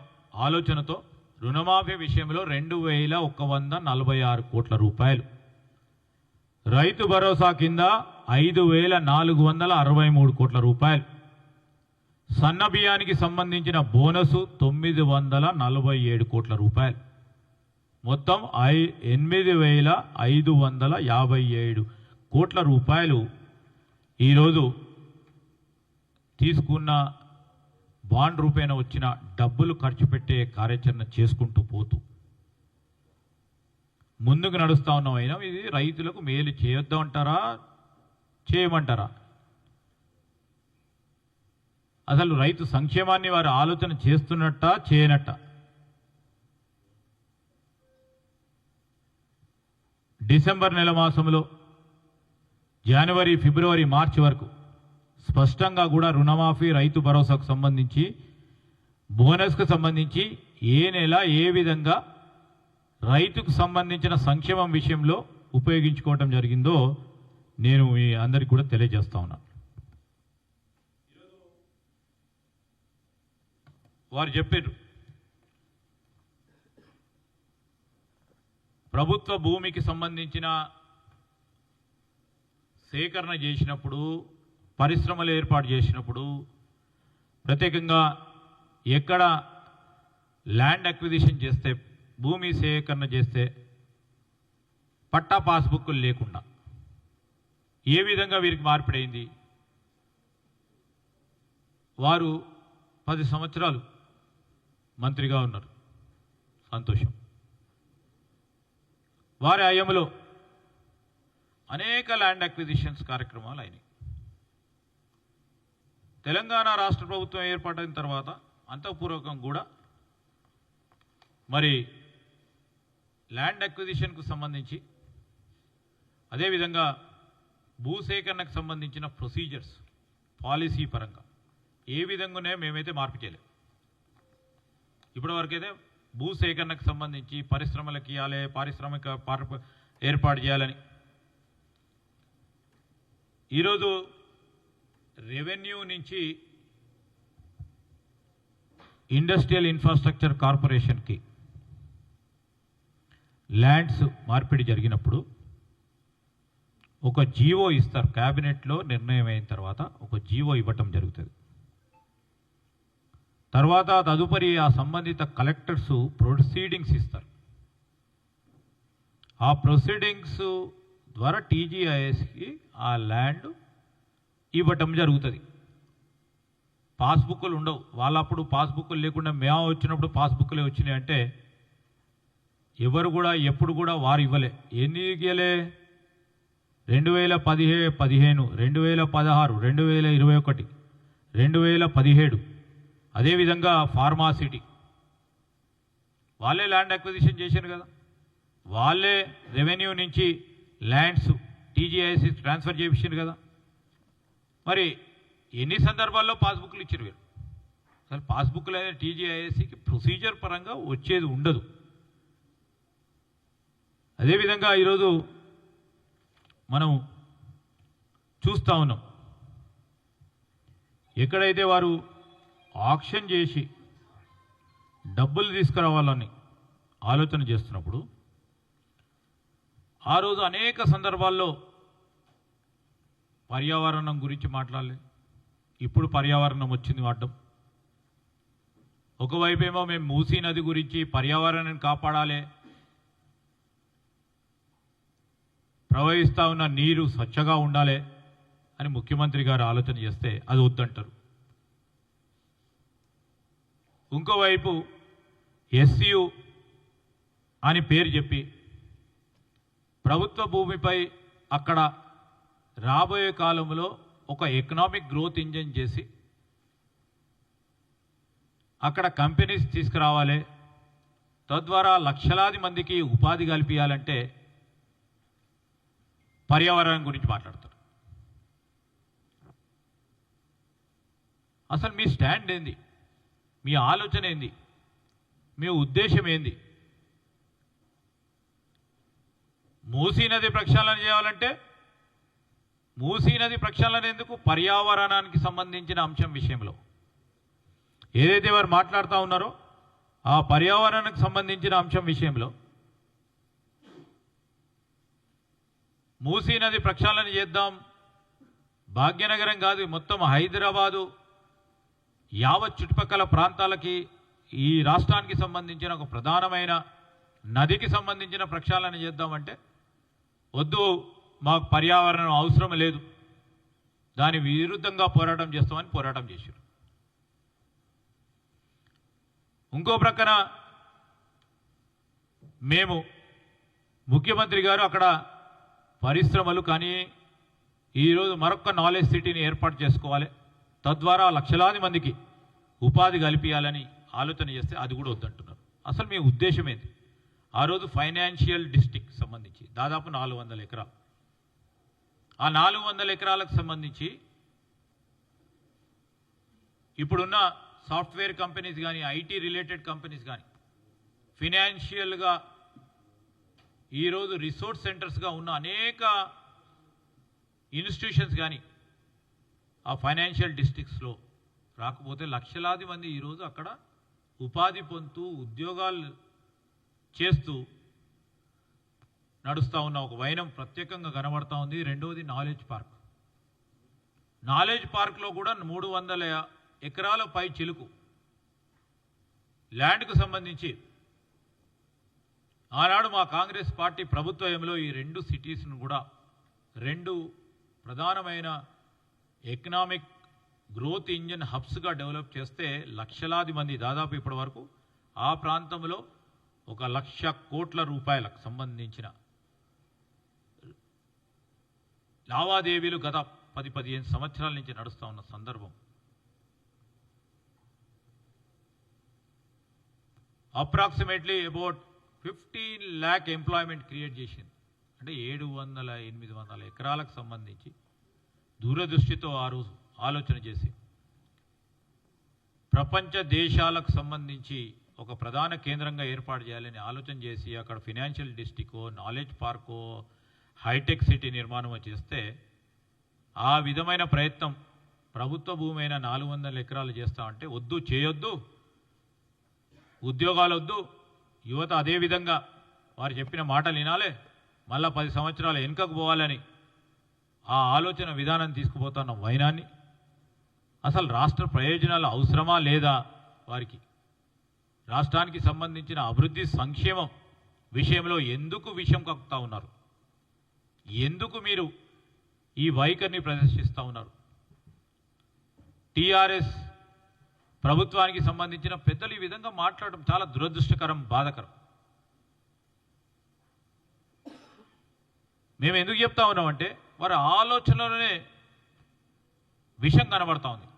ఆలోచనతో రుణమాఫీ విషయంలో 2,146 కోట్ల రూపాయలు, రైతు భరోసా కింద 5,463 కోట్ల రూపాయలు, సన్న బియ్యానికి సంబంధించిన బోనసు 947 కోట్ల రూపాయలు, మొత్తం 8,557 కోట్ల రూపాయలు ఈరోజు తీసుకున్న బాండ్ రూపేణ వచ్చిన డబ్బులు ఖర్చు పెట్టే కార్యాచరణ చేసుకుంటూ పోతూ ముందుకు నడుస్తూ ఉన్నామైనా ఇది రైతులకు మేలు చేయొద్దామంటారా, చేయమంటారా? అసలు రైతు సంక్షేమాన్ని వారు ఆలోచన చేస్తున్నట్ట, చేయనట్ట? డిసెంబర్ నెల మాసంలో జనవరి, ఫిబ్రవరి, మార్చి వరకు స్పష్టంగా కూడా రుణమాఫీ, రైతు భరోసాకు సంబంధించి, బోనస్కు సంబంధించి ఏ నెల ఏ విధంగా రైతుకు సంబంధించిన సంక్షేమం విషయంలో ఉపయోగించుకోవటం జరిగిందో నేను మీ అందరికీ కూడా తెలియజేస్తా ఉన్నాను. వారు చెప్పారు, ప్రభుత్వ భూమికి సంబంధించిన సేకరణ చేసినప్పుడు, పరిశ్రమలు ఏర్పాటు చేసినప్పుడు, ప్రత్యేకంగా ఎక్కడ ల్యాండ్ అక్విజిషన్ చేస్తే, భూమి సేకరణ చేస్తే పట్టా పాస్బుక్లు లేకుండా ఏ విధంగా వీరికి మార్పిడైంది? వారు 10 సంవత్సరాలు మంత్రిగా ఉన్నారు, సంతోషం. వారి హయాంలో అనేక ల్యాండ్ అక్విజిషన్స్ కార్యక్రమాలు అయినాయి. తెలంగాణ రాష్ట్ర ప్రభుత్వం ఏర్పాటైన తర్వాత అంతఃపూర్వకం కూడా మరి ల్యాండ్ అక్విజిషన్కు సంబంధించి, అదేవిధంగా భూసేకరణకు సంబంధించిన ప్రొసీజర్స్ పాలసీ పరంగా ఏ విధంగానే మేమైతే మార్పు చేయలేము. ఇప్పటి వరకైతే భూసేకరణకు సంబంధించి పరిశ్రమలకు ఇవ్వాలి, పారిశ్రామిక ఏర్పాటు చేయాలని. ఈరోజు రెవెన్యూ నుంచి ఇండస్ట్రియల్ ఇన్ఫ్రాస్ట్రక్చర్ కార్పొరేషన్కి ల్యాండ్స్ మార్పిడి జరిగినప్పుడు ఒక జీవో ఇస్తారు. క్యాబినెట్లో నిర్ణయం అయిన తర్వాత ఒక జీవో ఇవ్వటం జరుగుతుంది. తర్వాత తదుపరి ఆ సంబంధిత కలెక్టర్స్ ప్రొసీడింగ్స్ ఇస్తారు. ఆ ప్రొసీడింగ్స్ ద్వారా టీజీఐఎస్కి ఆ ల్యాండ్ ఇవ్వటం జరుగుతుంది. పాస్బుక్లు ఉండవు. వాళ్ళప్పుడు పాస్బుక్లు లేకుండా మేము వచ్చినప్పుడు పాస్బుక్లే వచ్చినాయి అంటే ఎవరు కూడా ఎప్పుడు కూడా వారు ఇవ్వలే. ఎన్ని ఇవ్వలే? 2015, 2016, 2021, 2017. అదేవిధంగా ఫార్మాసిటీ వాళ్ళే ల్యాండ్ అక్విజిషన్ చేశారు కదా, వాళ్ళే రెవెన్యూ నుంచి ల్యాండ్స్ టీజీఐఎస్సి ట్రాన్స్ఫర్ చేయించారు కదా. మరి ఎన్ని సందర్భాల్లో పాస్బుక్లు ఇచ్చారు వీరు? అసలు పాస్బుక్లు అనేది టీజీఐఎస్సికి ప్రొసీజర్ పరంగా వచ్చేది ఉండదు. అదేవిధంగా ఈరోజు మనం చూస్తూ ఉన్నాం, ఎక్కడైతే వారు ఆక్షన్ చేసి డబ్బులు తీసుకురావాలని ఆలోచన చేస్తున్నప్పుడు ఆ రోజు అనేక సందర్భాల్లో పర్యావరణం గురించి మాట్లాడలేదు. ఇప్పుడు పర్యావరణం వచ్చింది వాడడం. ఒకవైపు ఏమో మేము మూసీ నది గురించి పర్యావరణాన్ని కాపాడాలి, ప్రవహిస్తూ ఉన్న నీరు స్వచ్ఛగా ఉండాలి అని ముఖ్యమంత్రి గారు ఆలోచన చేస్తే అది వద్దంటారు. ఇంకోవైపు ఎస్సీయు అని పేరు చెప్పి ప్రభుత్వ భూమిపై అక్కడ రాబోయే కాలంలో ఒక ఎకనామిక్ గ్రోత్ ఇంజిన్ చేసి అక్కడ కంపెనీస్ తీసుకురావాలి, తద్వారా లక్షలాది మందికి ఉపాధి కల్పించాలంటే పర్యావరణం గురించి మాట్లాడతారు. అసలు మీ స్టాండ్ ఏంది? మీ ఆలోచన ఏంది? మీ ఉద్దేశం ఏంది? మూసీ నది ప్రక్షాళన చేయాలంటే మూసీ నది ప్రక్షాళన ఎందుకు? పర్యావరణానికి సంబంధించిన అంశం విషయంలో ఏదైతే వారు మాట్లాడుతూ ఉన్నారో ఆ పర్యావరణానికి సంబంధించిన అంశం విషయంలో మూసీ నది ప్రక్షాళన చేద్దాం, భాగ్యనగరం కాదు మొత్తం హైదరాబాదు యావత్ చుట్టుపక్కల ప్రాంతాలకి ఈ రాష్ట్రానికి సంబంధించిన ఒక ప్రధానమైన నదికి సంబంధించిన ప్రక్షాళన చేద్దామంటే వద్దు, మాకు పర్యావరణం అవసరం లేదు, దాని విరుద్ధంగా పోరాటం చేస్తామని పోరాటం చేశారు. ఇంకో ప్రక్కన మేము ముఖ్యమంత్రి గారు అక్కడ పరిశ్రమలు కానీ ఈరోజు మరొక నాలెడ్జ్ సిటీని ఏర్పాటు చేసుకోవాలి, తద్వారా లక్షలాది మందికి ఉపాధి కల్పించాలని ఆలోచన చేస్తే అది కూడా వద్దంటున్నారు. అసలు మీ ఉద్దేశం ఏంటి? ఆ రోజు ఫైనాన్షియల్ డిస్ట్రిక్ట్ సంబంధించి దాదాపు 400 ఎకరాలు, ఆ 400 ఎకరాలకు సంబంధించి ఇప్పుడున్న సాఫ్ట్వేర్ కంపెనీస్ కానీ ఐటీ రిలేటెడ్ కంపెనీస్ కానీ ఫినాన్షియల్గా ఈరోజు రిసోర్స్ సెంటర్స్గా ఉన్న అనేక ఇన్స్టిట్యూషన్స్ కానీ ఆ ఫైనాన్షియల్ డిస్ట్రిక్ట్స్లో రాకపోతే లక్షలాది మంది ఈరోజు అక్కడ ఉపాధి పొందుతూ ఉద్యోగాలు చేస్తూ నడుస్తూ ఉన్న ఒక వైనం ప్రత్యేకంగా కనబడతా ఉంది. రెండవది నాలెడ్జ్ పార్క్. నాలెడ్జ్ పార్క్లో కూడా 300 ఎకరాల పై చిలుకు ల్యాండ్కు సంబంధించి ఆనాడు మా కాంగ్రెస్ పార్టీ ప్రభుత్వంలో ఈ 2 సిటీస్ను కూడా 2 ప్రధానమైన ఎకనామిక్ గ్రోత్ ఇంజిన్ హబ్స్గా డెవలప్ చేస్తే లక్షలాది మంది దాదాపు ఇప్పటి వరకు ఆ ప్రాంతంలో 1,00,000 కోట్ల రూపాయలకు సంబంధించిన లావాదేవీలు గత 10-15 సంవత్సరాల నుంచి నడుస్తూ ఉన్న సందర్భం. Approximately about 15 lakh employment create చేసింది. అంటే 700-800 ఎకరాలకు సంబంధించి దూరదృష్టితో ఆ రోజు ఆలోచన చేసి ప్రపంచ దేశాలకు సంబంధించి ఒక ప్రధాన కేంద్రంగా ఏర్పాటు చేయాలని ఆలోచన చేసి అక్కడ ఫినాన్షియల్ డిస్ట్రిక్టో నాలెడ్జ్ పార్కో హైటెక్ సిటీ నిర్మాణం చేస్తే ఆ విధమైన ప్రయత్నం ప్రభుత్వ భూమి అయిన 400 ఎకరాలు చేస్తామంటే వద్దు, చేయొద్దు, ఉద్యోగాలు వద్దు, యువత అదేవిధంగా వారు చెప్పిన మాటలు వినాలి, మళ్ళా 10 సంవత్సరాలు వెనుకకు పోవాలని ఆ ఆలోచన విధానం తీసుకుపోతున్న వైనాన్ని అసలు రాష్ట్ర ప్రయోజనాలు అవసరమా లేదా, వారికి రాష్ట్రానికి సంబంధించిన అభివృద్ధి సంక్షేమం విషయంలో ఎందుకు విషయం కక్కుతా ఉన్నారు? ఎందుకు మీరు ఈ వైఖరిని ప్రదర్శిస్తూ ఉన్నారు? టీఆర్ఎస్ ప్రభుత్వానికి సంబంధించిన పెద్దలు ఈ విధంగా మాట్లాడడం చాలా దురదృష్టకరం, బాధకరం. మేము ఎందుకు చెప్తా ఉన్నామంటే వారి ఆలోచనలోనే విషం కనబడతా ఉంది.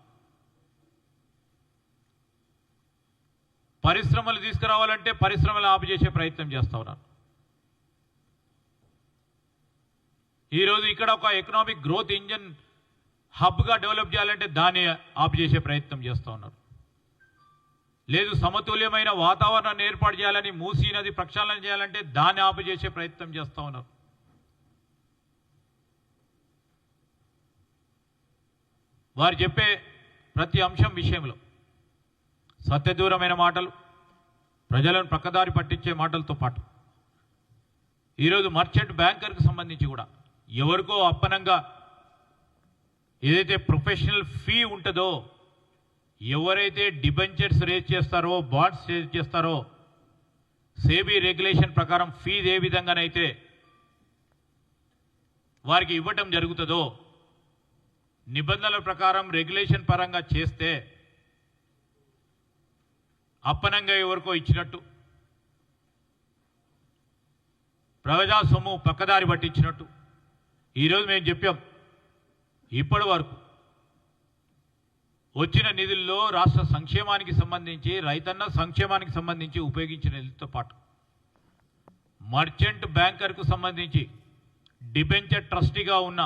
పరిశ్రమలు తీసుకురావాలంటే పరిశ్రమలు ఆపు చేసే ప్రయత్నం చేస్తూ ఉన్నారు. ఈరోజు ఇక్కడ ఒక ఎకనామిక్ గ్రోత్ ఇంజిన్ హబ్గా డెవలప్ చేయాలంటే దాన్ని ఆపు చేసే ప్రయత్నం చేస్తూ ఉన్నారు. లేదు, సమతుల్యమైన వాతావరణాన్ని ఏర్పాటు చేయాలని మూసీ నది ప్రక్షాళన చేయాలంటే దాన్ని ఆపు చేసే ప్రయత్నం చేస్తూ ఉన్నారు. వారు చెప్పే ప్రతి అంశం విషయంలో సత్యదూరమైన మాటలు, ప్రజలను ప్రక్కదారి పట్టించే మాటలతో పాటు ఈరోజు మర్చెంట్ బ్యాంకర్కి సంబంధించి కూడా ఎవరికో అప్పనంగా ఏదైతే ప్రొఫెషనల్ ఫీ ఉంటుందో, ఎవరైతే డిబెంచర్స్ రేజ్ చేస్తారో, బాండ్స్ రేజ్ చేస్తారో, సేబీ రెగ్యులేషన్ ప్రకారం ఫీజు ఏ విధంగానైతే వారికి ఇవ్వటం జరుగుతుందో, నిబంధనల ప్రకారం రెగ్యులేషన్ పరంగా చేస్తే అప్పనంగా ఎవరికో ఇచ్చినట్టు ప్రజా సొమ్ము పక్కదారి పట్టించినట్టు ఈరోజు మేము చెప్పాం, ఇప్పటి వరకు వచ్చిన నిధుల్లో రాష్ట్ర సంక్షేమానికి సంబంధించి రైతన్న సంక్షేమానికి సంబంధించి ఉపయోగించిన నిధులతో పాటు మర్చెంట్ బ్యాంకర్కు సంబంధించి డిబెంచర్ ట్రస్టీగా ఉన్న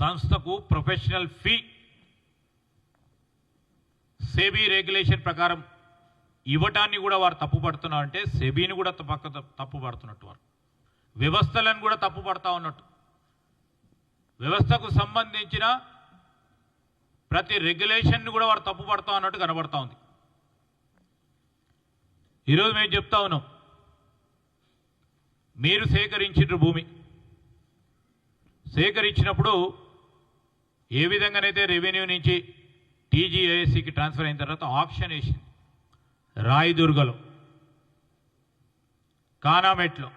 సంస్థకు ప్రొఫెషనల్ ఫీ సెబీ రెగ్యులేషన్ ప్రకారం ఇవ్వటాన్ని కూడా వారు తప్పుపడుతున్నారంటే సెబీని కూడా తప్పుపడుతున్నట్టు, వారు వ్యవస్థలను కూడా తప్పుపడతా ఉన్నట్టు, వ్యవస్థకు సంబంధించిన ప్రతి రెగ్యులేషన్ను కూడా వారు తప్పుపడతా ఉన్నట్టు కనబడతా ఉంది. ఈరోజు మేము చెప్తా ఉన్నాం, మీరు సేకరించిన భూమి సేకరించినప్పుడు ఏ విధంగానైతే రెవెన్యూ నుంచి టీజీఐఎస్సికి ట్రాన్స్ఫర్ అయిన తర్వాత ఆక్షన్ వేసింది. రాయదుర్గలో, కానామెట్లో,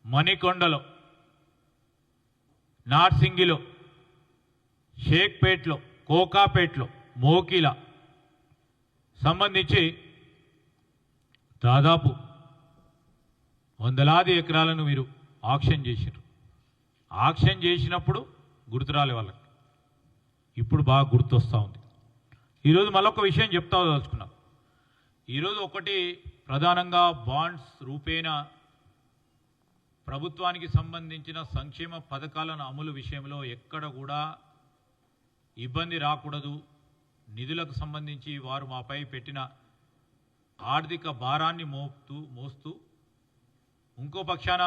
మణికొండలో, నార్సింగిలో, షేక్పేట్లో, కోకాపేట్లో, మోకిల సంబంధించి దాదాపు వందలాది ఎకరాలను మీరు ఆక్షన్ చేశారు. ఆక్షన్ చేసినప్పుడు గుర్తురాలే వాళ్ళకి, ఇప్పుడు బాగా గుర్తొస్తూ ఉంది. ఈరోజు మళ్ళొక విషయం చెప్తా దలుచుకున్నాం. ఈరోజు ఒకటి ప్రధానంగా బాండ్స్ రూపేణ ప్రభుత్వానికి సంబంధించిన సంక్షేమ పథకాలను అమలు విషయంలో ఎక్కడ కూడా ఇబ్బంది రాకూడదు, నిధులకు సంబంధించి వారు మాపై పెట్టిన ఆర్థిక భారాన్ని మోస్తూ ఇంకో పక్షాన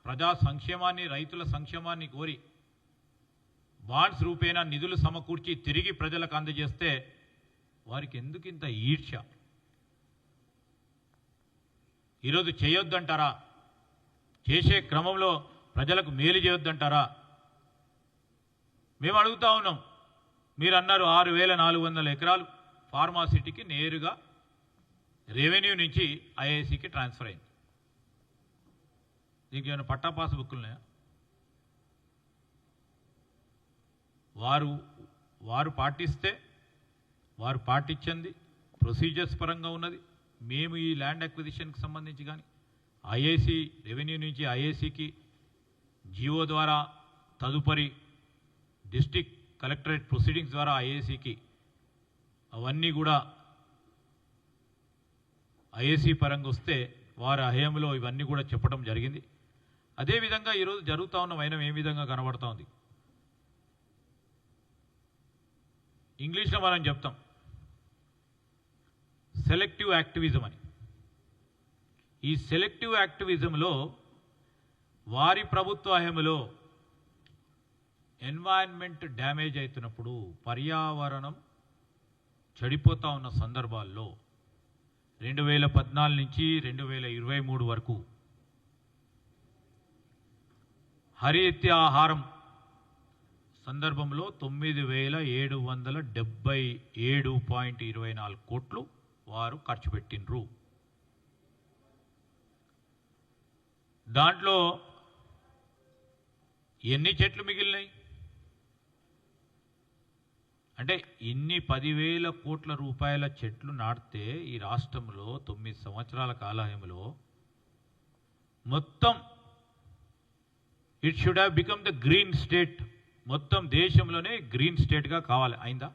ప్రజా సంక్షేమాన్ని రైతుల సంక్షేమాన్ని కోరి బాండ్స్ రూపేణ నిధులు సమకూర్చి తిరిగి ప్రజలకు అందజేస్తే వారికి ఎందుకు ఇంత ఈర్ష్య? ఈరోజు చేయొద్దంటారా? చేసే క్రమంలో ప్రజలకు మేలు చేయొద్దంటారా? మేము అడుగుతా ఉన్నాం. మీరు అన్నారు 6,400 ఎకరాలు ఫార్మాసిటీకి నేరుగా రెవెన్యూ నుంచి ఐఐసికి ట్రాన్స్ఫర్ అయింది. దీనికి ఏమైనా పట్టా పాస్ బుక్కులున్నాయా? వారు పాటిస్తే వారు పాటించింది ప్రొసీజర్స్ పరంగా ఉన్నది. మేము ఈ ల్యాండ్ అక్విజిషన్కి సంబంధించి కానీ ఐఐసి రెవెన్యూ నుంచి ఐఐసికి జియో ద్వారా తదుపరి డిస్ట్రిక్ట్ కలెక్టరేట్ ప్రొసీడింగ్స్ ద్వారా ఐఐసికి అవన్నీ కూడా ఐఏసీ పరంగా వస్తే వారి హయాంలో ఇవన్నీ కూడా చెప్పడం జరిగింది. అదేవిధంగా ఈరోజు జరుగుతూ ఉన్న వైనం ఏ విధంగా కనబడుతూ ఉంది? ఇంగ్లీష్లో మనం చెప్తాం సెలెక్టివ్ యాక్టివిజం అని. ఈ సెలెక్టివ్ యాక్టివిజంలో వారి ప్రభుత్వ హయాంలో ఎన్వైరన్మెంట్ డ్యామేజ్ అవుతున్నప్పుడు, పర్యావరణం చెడిపోతూ ఉన్న సందర్భాల్లో 2014 నుంచి 2023 వరకు హరిత్యాహారం సందర్భంలో 9,777.24 కోట్లు వారు ఖర్చు పెట్టిండ్రు. దాంట్లో ఎన్ని చెట్లు మిగిలినాయి అంటే ఇన్ని 10,000 కోట్ల రూపాయల చెట్లు నాటితే ఈ రాష్ట్రంలో 9 సంవత్సరాల కాలహయంలో మొత్తం it should have become the green state, మొత్తం దేశంలోనే గ్రీన్ స్టేట్గా కావాలి. అయిందా?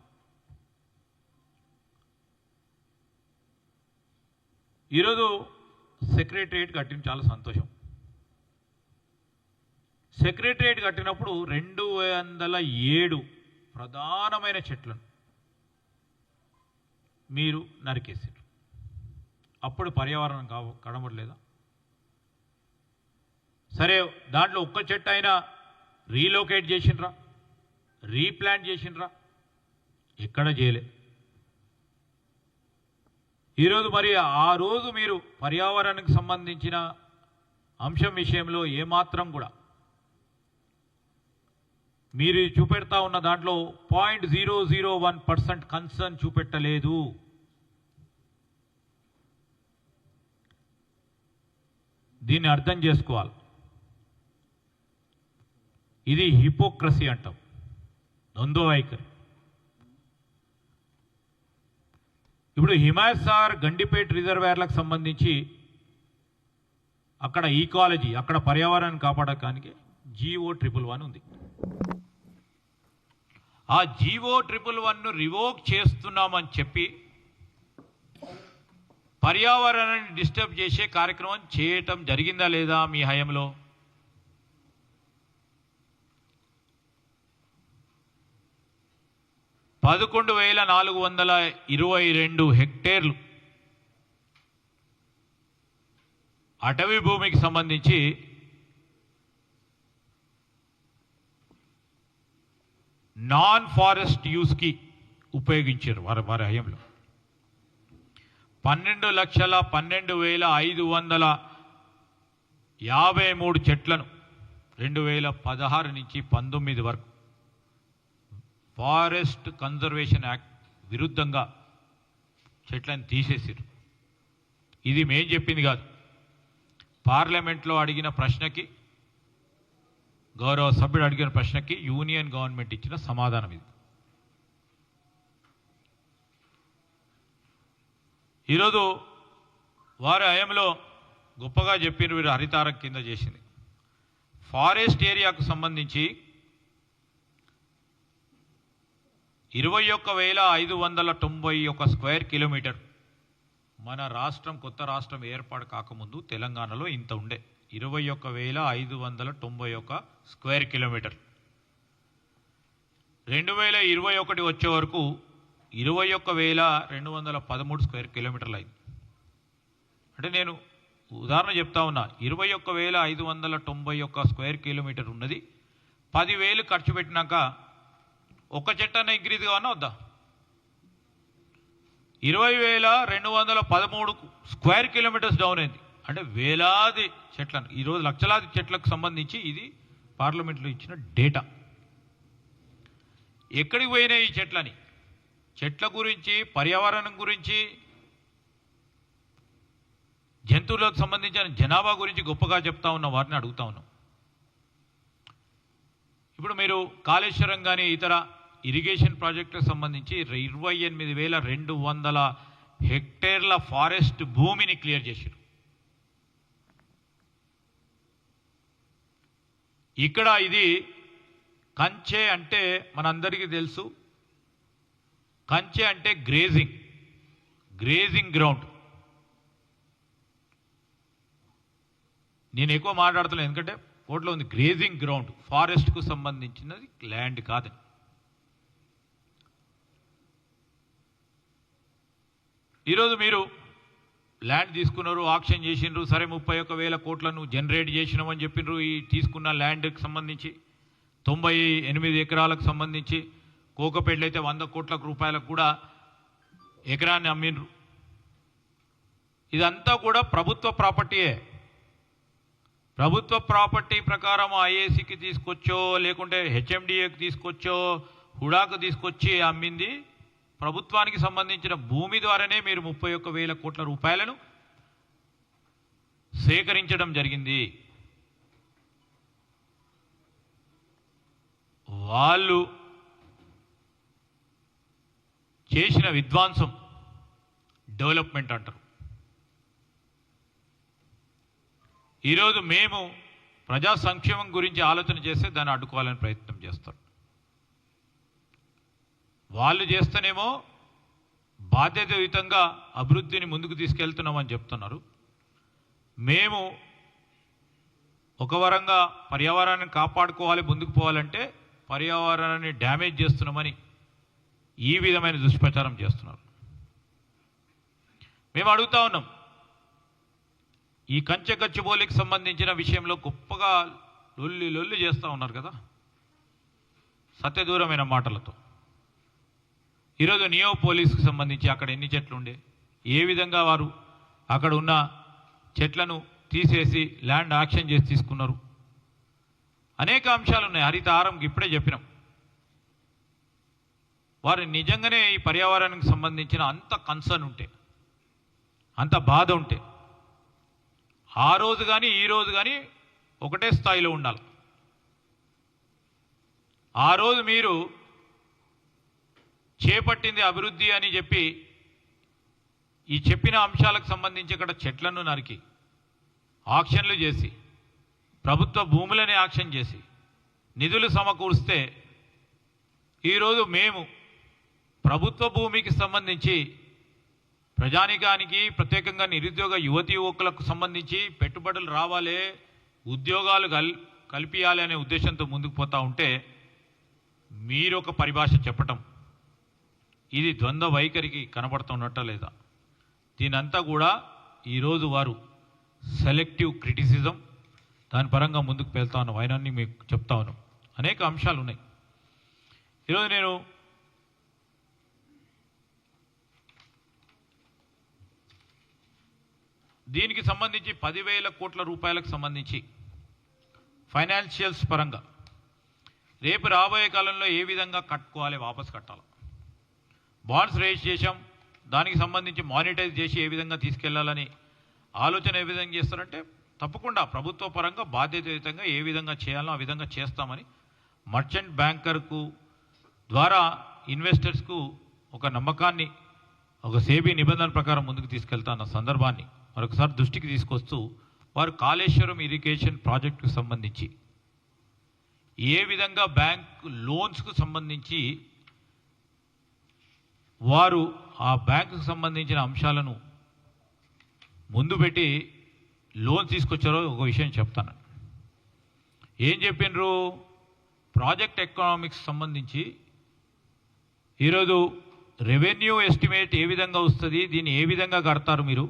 ఈరోజు సెక్రటరియట్ కట్టిన చాలా సంతోషం. సెక్రటరియట్ కట్టినప్పుడు 207 ప్రధానమైన చెట్లను మీరు నరికేసారు. అప్పుడు పర్యావరణం కనబడలేదా? సరే, దాంట్లో ఒక్క చెట్టు అయినా రీలోకేట్ చేసిండ్రా, రీప్లాంట్ చేసిండ్రా? ఎక్కడ చేయలే. ఈరోజు మరి ఆ రోజు మీరు పర్యావరణానికి సంబంధించిన అంశం విషయంలో ఏమాత్రం కూడా మీరు చూపెడతా ఉన్న దాంట్లో 0.001% కన్సర్న్ చూపెట్టలేదు. దీన్ని అర్థం చేసుకోవాలి. ఇది హిపోక్రసీ అంటాం, ద్వంద్వ వైఖరి. ఇప్పుడు హిమాయత్ సాగర్ గండిపేట రిజర్వాయర్లకు సంబంధించి అక్కడ ఈకాలజీ, అక్కడ పర్యావరణాన్ని కాపాడడానికి GO111 ఉంది. ఆ GO111ను రివోక్ చేస్తున్నామని చెప్పి పర్యావరణాన్ని డిస్టర్బ్ చేసే కార్యక్రమం చేయటం జరిగిందా లేదా మీ హయాంలో? (11,422 హెక్టేర్లు అటవీ భూమికి సంబంధించి నాన్ ఫారెస్ట్ యూస్కి ఉపయోగించారు వారి హయాంలో. 12,12,553 చెట్లను 2016 నుంచి 19 వరకు ఫారెస్ట్ కన్జర్వేషన్ యాక్ట్ విరుద్ధంగా చెట్లను తీసేసారు. ఇది మేం చెప్పింది కాదు. పార్లమెంట్లో అడిగిన ప్రశ్నకి, గౌరవ సభ్యుడు అడిగిన ప్రశ్నకి యూనియన్ గవర్నమెంట్ ఇచ్చిన సమాధానం ఇది. ఈరోజు వారి హయాంలో గొప్పగా చెప్పిన వీరు హరితారం కింద చేసింది. ఫారెస్ట్ ఏరియాకు సంబంధించి 21,591 స్క్వేర్ కిలోమీటర్. మన రాష్ట్రం, కొత్త రాష్ట్రం ఏర్పాటు కాకముందు తెలంగాణలో ఇంత ఉండే 21,591 స్క్వేర్ కిలోమీటర్. 2021 వచ్చే వరకు 21,213 స్క్వేర్ కిలోమీటర్లు అయింది. అంటే నేను ఉదాహరణ చెప్తా ఉన్నా, 21,591 స్క్వేర్ కిలోమీటర్ ఉన్నది. 10,000 ఖర్చు పెట్టినాక ఒక చెట్టన్న ఇంక్రీజ్ కావన్నా వద్దా? 20,213 స్క్వేర్ కిలోమీటర్స్ డౌన్ అయింది. అంటే వేలాది చెట్లను, ఈరోజు లక్షలాది చెట్లకు సంబంధించి ఇది పార్లమెంట్లో ఇచ్చిన డేటా. ఎక్కడికి పోయినాయి ఈ చెట్లని? చెట్ల గురించి, పర్యావరణం గురించి, జంతువులకు సంబంధించిన జనాభా గురించి గొప్పగా చెప్తా ఉన్న వారిని అడుగుతా ఉన్నాం. ఇప్పుడు మీరు కాళేశ్వరం కానీ ఇతర ఇరిగేషన్ ప్రాజెక్టులకు సంబంధించి 28,200 హెక్టేర్ల ఫారెస్ట్ భూమిని క్లియర్ చేశారు. ఇక్కడ ఇది కంచె అంటే మనందరికీ తెలుసు. కంచె అంటే గ్రేజింగ్ గ్రౌండ్. నేను ఎక్కువ మాట్లాడుతున్నాను ఎందుకంటే కోర్టులో ఉంది గ్రేజింగ్ గ్రౌండ్, ఫారెస్ట్కు సంబంధించినది ల్యాండ్ కాదని. ఈరోజు మీరు ల్యాండ్ తీసుకున్నారు, ఆక్షన్ చేసినారు, సరే 31,000 కోట్లను జనరేట్ చేసినామని చెప్పినారు. ఈ తీసుకున్న ల్యాండ్కి సంబంధించి 98 ఎకరాలకు సంబంధించి కోకపేటలో అయితే 100 కోట్ల రూపాయలకు కూడా ఎకరాన్ని అమ్మినరు. ఇదంతా కూడా ప్రభుత్వ ప్రాపర్టీయే. ప్రభుత్వ ప్రాపర్టీ ప్రకారం ఐఏసీకి తీసుకొచ్చో లేకుంటే హెచ్ఎండిఏకి తీసుకొచ్చో హుడాకు తీసుకొచ్చి అమ్మింది ప్రభుత్వానికి సంబంధించిన భూమి ద్వారానే మీరు 31,000 కోట్ల రూపాయలను సేకరించడం జరిగింది. వాళ్ళు చేసిన విధ్వంసం డెవలప్మెంట్ అంటారు. ఈరోజు మేము ప్రజా సంక్షేమం గురించి ఆలోచన చేస్తే దాన్ని అడ్డుకోవాలని ప్రయత్నం చేస్తారు. వాళ్ళు చేస్తేనేమో బాధ్యతాయుతంగా అభివృద్ధిని ముందుకు తీసుకెళ్తున్నామని చెప్తున్నారు. మేము ఒక వరంగా పర్యావరణాన్ని కాపాడుకోవాలి, ముందుకు పోవాలంటే పర్యావరణాన్ని డ్యామేజ్ చేస్తున్నామని ఈ విధమైన దుష్ప్రచారం చేస్తున్నారు. మేము అడుగుతా ఉన్నాం, ఈ కంచె గచ్చిబౌలికి సంబంధించిన విషయంలో గొప్పగా లొల్లి చేస్తూ ఉన్నారు కదా సత్యదూరమైన మాటలతో. ఈరోజు నియో పోలీస్కి సంబంధించి అక్కడ ఎన్ని చెట్లు ఉండే, ఏ విధంగా వారు అక్కడ ఉన్న చెట్లను తీసేసి ల్యాండ్ యాక్షన్ చేసి తీసుకున్నారు, అనేక అంశాలు ఉన్నాయి. హరితహారంకి ఇప్పుడే చెప్పినాం. వారు నిజంగానే ఈ పర్యావరణానికి సంబంధించిన అంత కన్సర్న్ ఉంటే, అంత బాధ ఉంటే ఆ రోజు కానీ ఈ రోజు కానీ ఒకటే స్థాయిలో ఉండాలి. ఆ రోజు మీరు చేపట్టింది అభివృద్ధి అని చెప్పి ఈ చెప్పిన అంశాలకు సంబంధించి ఇక్కడ చెట్లను నరికి ఆక్షన్లు చేసి ప్రభుత్వ భూములని ఆక్షన్ చేసి నిధులు సమకూరిస్తే ఈరోజు మేము ప్రభుత్వ భూమికి సంబంధించి ప్రజానికానికి ప్రత్యేకంగా నిరుద్యోగ యువతీ యువకులకు సంబంధించి పెట్టుబడులు రావాలి, ఉద్యోగాలు కల్పించాలి అనే ఉద్దేశంతో ముందుకు పోతా ఉంటే మీరు ఒక పరిభాష చెప్పటం ఇది ద్వంద్వ వైఖరికి కనబడుతున్నట్ట లేదా? దీనంతా కూడా ఈరోజు వారు సెలెక్టివ్ క్రిటిసిజం దాని పరంగా ముందుకు వెళ్తా ఉన్నాం. ఆయనని మీకు చెప్తా ఉన్నాం. అనేక అంశాలు ఉన్నాయి. ఈరోజు నేను దీనికి సంబంధించి 10,000 కోట్ల రూపాయలకు సంబంధించి ఫైనాన్షియల్స్ పరంగా రేపు రాబోయే కాలంలో ఏ విధంగా కట్టుకోవాలి, వాపస్ కట్టాలి, బాండ్స్ రేజ్ చేశాం, దానికి సంబంధించి మానిటైజ్ చేసి ఏ విధంగా తీసుకెళ్లాలని ఆలోచన ఏ విధంగా చేస్తారంటే తప్పకుండా ప్రభుత్వ పరంగా బాధ్యతాయుతంగా ఏ విధంగా చేయాలో ఆ విధంగా చేస్తామని మర్చెంట్ బ్యాంకర్కు ద్వారా ఇన్వెస్టర్స్కు ఒక నమ్మకాన్ని ఒక సేబీ నిబంధన ప్రకారం ముందుకు తీసుకెళ్తా అన్న సందర్భాన్ని మరొకసారి దృష్టికి తీసుకొస్తూ వారు కాళేశ్వరం ఇరిగేషన్ ప్రాజెక్టుకు సంబంధించి ఏ విధంగా బ్యాంక్ లోన్స్కు సంబంధించి వారు ఆ బ్యాంకుకు సంబంధించిన అంశాలను ముందు పెట్టి లోన్ తీసుకొచ్చారో ఒక విషయం చెప్తాను. ఏం చెప్పినరు? ప్రాజెక్ట్ ఎకనామిక్స్ సంబంధించి ఈరోజు రెవెన్యూ ఎస్టిమేట్ ఏ విధంగా వస్తుంది, దీన్ని ఏ విధంగా కడతారు, మీరు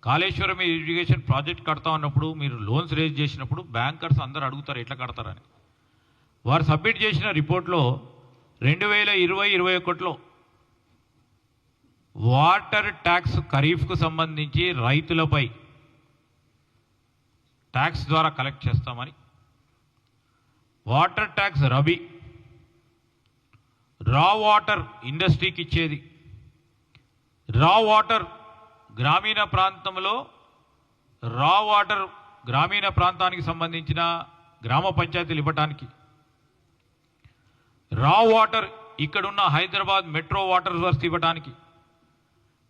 కాళేశ్వరం ఇరిగేషన్ ప్రాజెక్ట్ కడతా ఉన్నప్పుడు మీరు లోన్స్ రేజ్ చేసినప్పుడు బ్యాంకర్స్ అందరూ అడుగుతారు ఎట్లా కడతారని. వారు సబ్మిట్ చేసిన రిపోర్ట్లో 2020-21లో వాటర్ ట్యాక్స్ ఖరీఫ్కు సంబంధించి రైతులపై ట్యాక్స్ ద్వారా కలెక్ట్ చేస్తామని, వాటర్ ట్యాక్స్ రబీ రా వాటర్ ఇండస్ట్రీకి ఇచ్చేది, రా వాటర్ గ్రామీణ ప్రాంతంలో రా వాటర్ గ్రామీణ ప్రాంతానికి సంబంధించిన గ్రామ పంచాయతీలు ఇవ్వటానికి, రా వాటర్ ఇక్కడున్న హైదరాబాద్ మెట్రో వాటర్ వర్క్స్ ఇవ్వటానికి,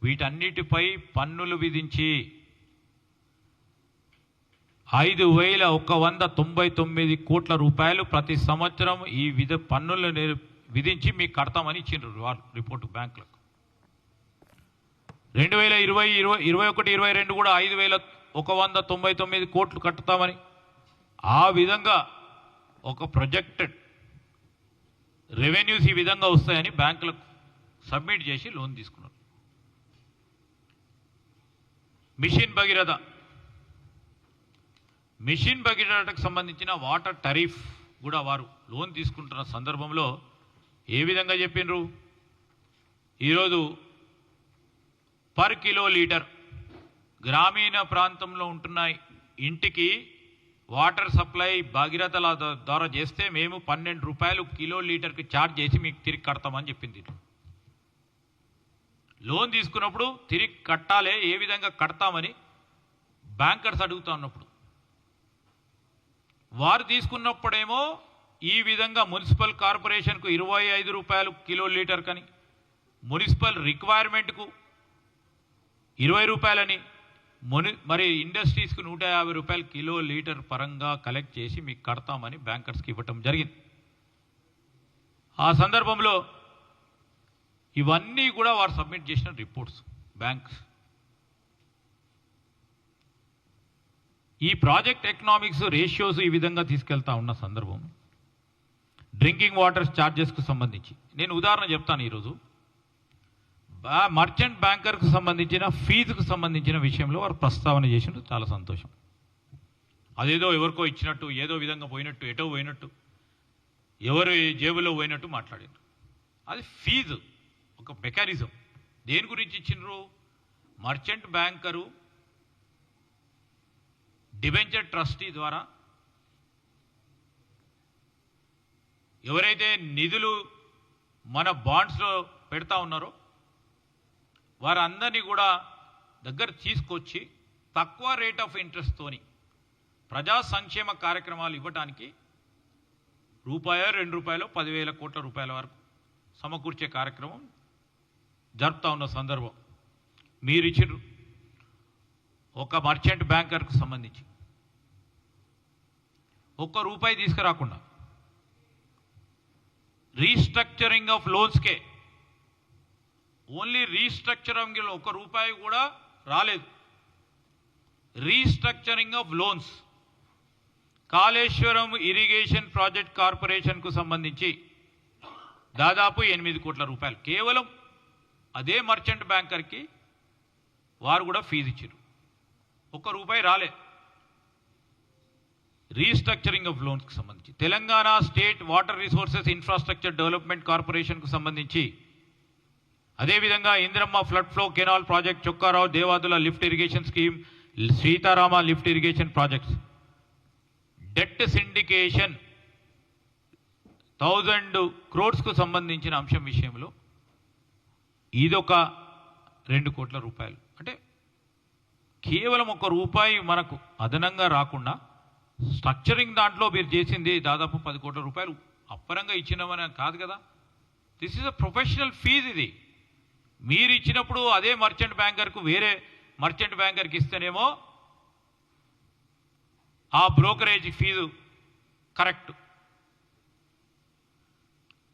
వీటన్నిటిపై పన్నులు విధించి 5,199 కోట్ల రూపాయలు ప్రతి సంవత్సరం ఈ పన్నులను విధించి మీకు కడతామని ఇచ్చిండ్రు వాళ్ళు రిపోర్టు బ్యాంకులకు. 2020-21-22 కూడా 5,199 కోట్లు కట్టుతామని ఆ విధంగా ఒక ప్రొజెక్టెడ్ రెవెన్యూస్ ఈ విధంగా వస్తాయని బ్యాంకులకు సబ్మిట్ చేసి లోన్ తీసుకున్నారు. మిషన్ భగీరథకు సంబంధించిన వాటర్ టారిఫ్ కూడా వారు లోన్ తీసుకుంటున్న సందర్భంలో ఏ విధంగా చెప్పినరు? ఈరోజు పర్ కిలో లీటర్ గ్రామీణ ప్రాంతంలో ఉంటున్న ఇంటికి వాటర్ సప్లై భగీరథల ద్వారా చేస్తే మేము 12 రూపాయలు కిలో లీటర్కి ఛార్జ్ చేసి మీకు తిరిగి కడతామని చెప్పింది. లోన్ తీసుకున్నప్పుడు తిరిగి కట్టాలి, ఏ విధంగా కడతామని బ్యాంకర్స్ అడుగుతా ఉన్నప్పుడు వారు తీసుకున్నప్పుడేమో ఈ విధంగా మున్సిపల్ కార్పొరేషన్కు 25 రూపాయలు కిలో లీటర్ కని, మున్సిపల్ రిక్వైర్మెంట్కు 20 రూపాయలని, మరి ఇండస్ట్రీస్కు 150 రూపాయలు కిలో లీటర్ పరంగా కలెక్ట్ చేసి మీకు కడతామని బ్యాంకర్స్కి ఇవ్వటం జరిగింది. ఆ సందర్భంలో ఇవన్నీ కూడా వారు సబ్మిట్ చేసిన రిపోర్ట్స్ బ్యాంక్స్. ఈ ప్రాజెక్ట్ ఎకనామిక్స్ రేషియోస్ ఈ విధంగా తీసుకెళ్తా ఉన్న సందర్భం డ్రింకింగ్ వాటర్ ఛార్జెస్కు సంబంధించి నేను ఉదాహరణ చెప్తాను. ఈరోజు మర్చెంట్ బ్యాంకర్కు సంబంధించిన ఫీజుకు సంబంధించిన విషయంలో వారు ప్రస్తావన చేసినట్టు చాలా సంతోషం. అదేదో ఎవరికో ఇచ్చినట్టు, ఏదో విధంగా పోయినట్టు, ఎటో పోయినట్టు, ఎవరు జేబులో పోయినట్టు మాట్లాడారు. అది ఫీజు ఒక మెకానిజం. దేని గురించి ఇచ్చినారు? మర్చెంట్ బ్యాంకరు డిబెంచర్ ట్రస్టీ ద్వారా ఎవరైతే నిధులు మన బాండ్స్లో పెడతా ఉన్నారో వారందరినీ కూడా దగ్గర తీసుకొచ్చి తక్కువ రేట్ ఆఫ్ ఇంట్రెస్ట్తోని ప్రజా సంక్షేమ కార్యక్రమాలు ఇవ్వడానికి ₹2, ₹2, 10,000 కోట్ల రూపాయల వరకు సమకూర్చే కార్యక్రమం జరుపుతా ఉన్న సందర్భం మీరు ఇచ్చిన ఒక మర్చెంట్ బ్యాంకర్కు సంబంధించి ఒక్క రూపాయి తీసుకురాకుండా రీస్ట్రక్చరింగ్ ఆఫ్ లోన్స్కే, ఓన్లీ రీస్ట్రక్చరింగ్ ఒక్క రూపాయి కూడా రాలేదు. Restructuring of loans Kaleshwaram irrigation project కార్పొరేషన్కు సంబంధించి దాదాపు 8 కోట్ల రూపాయలు కేవలం అదే మర్చెంట్ బ్యాంకర్కి వారు కూడా ఫీజు ఇచ్చారు. ఒక్క రూపాయి రాలే. రీస్ట్రక్చరింగ్ ఆఫ్ లోన్స్కి సంబంధించి Telangana state water resources infrastructure development కార్పొరేషన్కు సంబంధించి, అదేవిధంగా Indiramma flood flow canal project, Chokkarao Devadula lift irrigation scheme, Sitarama lift irrigation projects, debt syndication 1000 crores సంబంధించిన అంశం విషయంలో ఇదొక 2 కోట్ల రూపాయలు. అంటే కేవలం ₹1 మనకు అదనంగా రాకుండా స్ట్రక్చరింగ్ దాంట్లో మీరు చేసింది దాదాపు 10 కోట్ల రూపాయలు అప్పరంగా ఇచ్చినామని కాదు కదా. This is a professional fees. ఇది మీరు ఇచ్చినప్పుడు అదే మర్చెంట్ బ్యాంకర్కు వేరే మర్చెంట్ బ్యాంకర్కి ఇస్తేనేమో ఆ బ్రోకరేజ్ ఫీజు కరెక్ట్.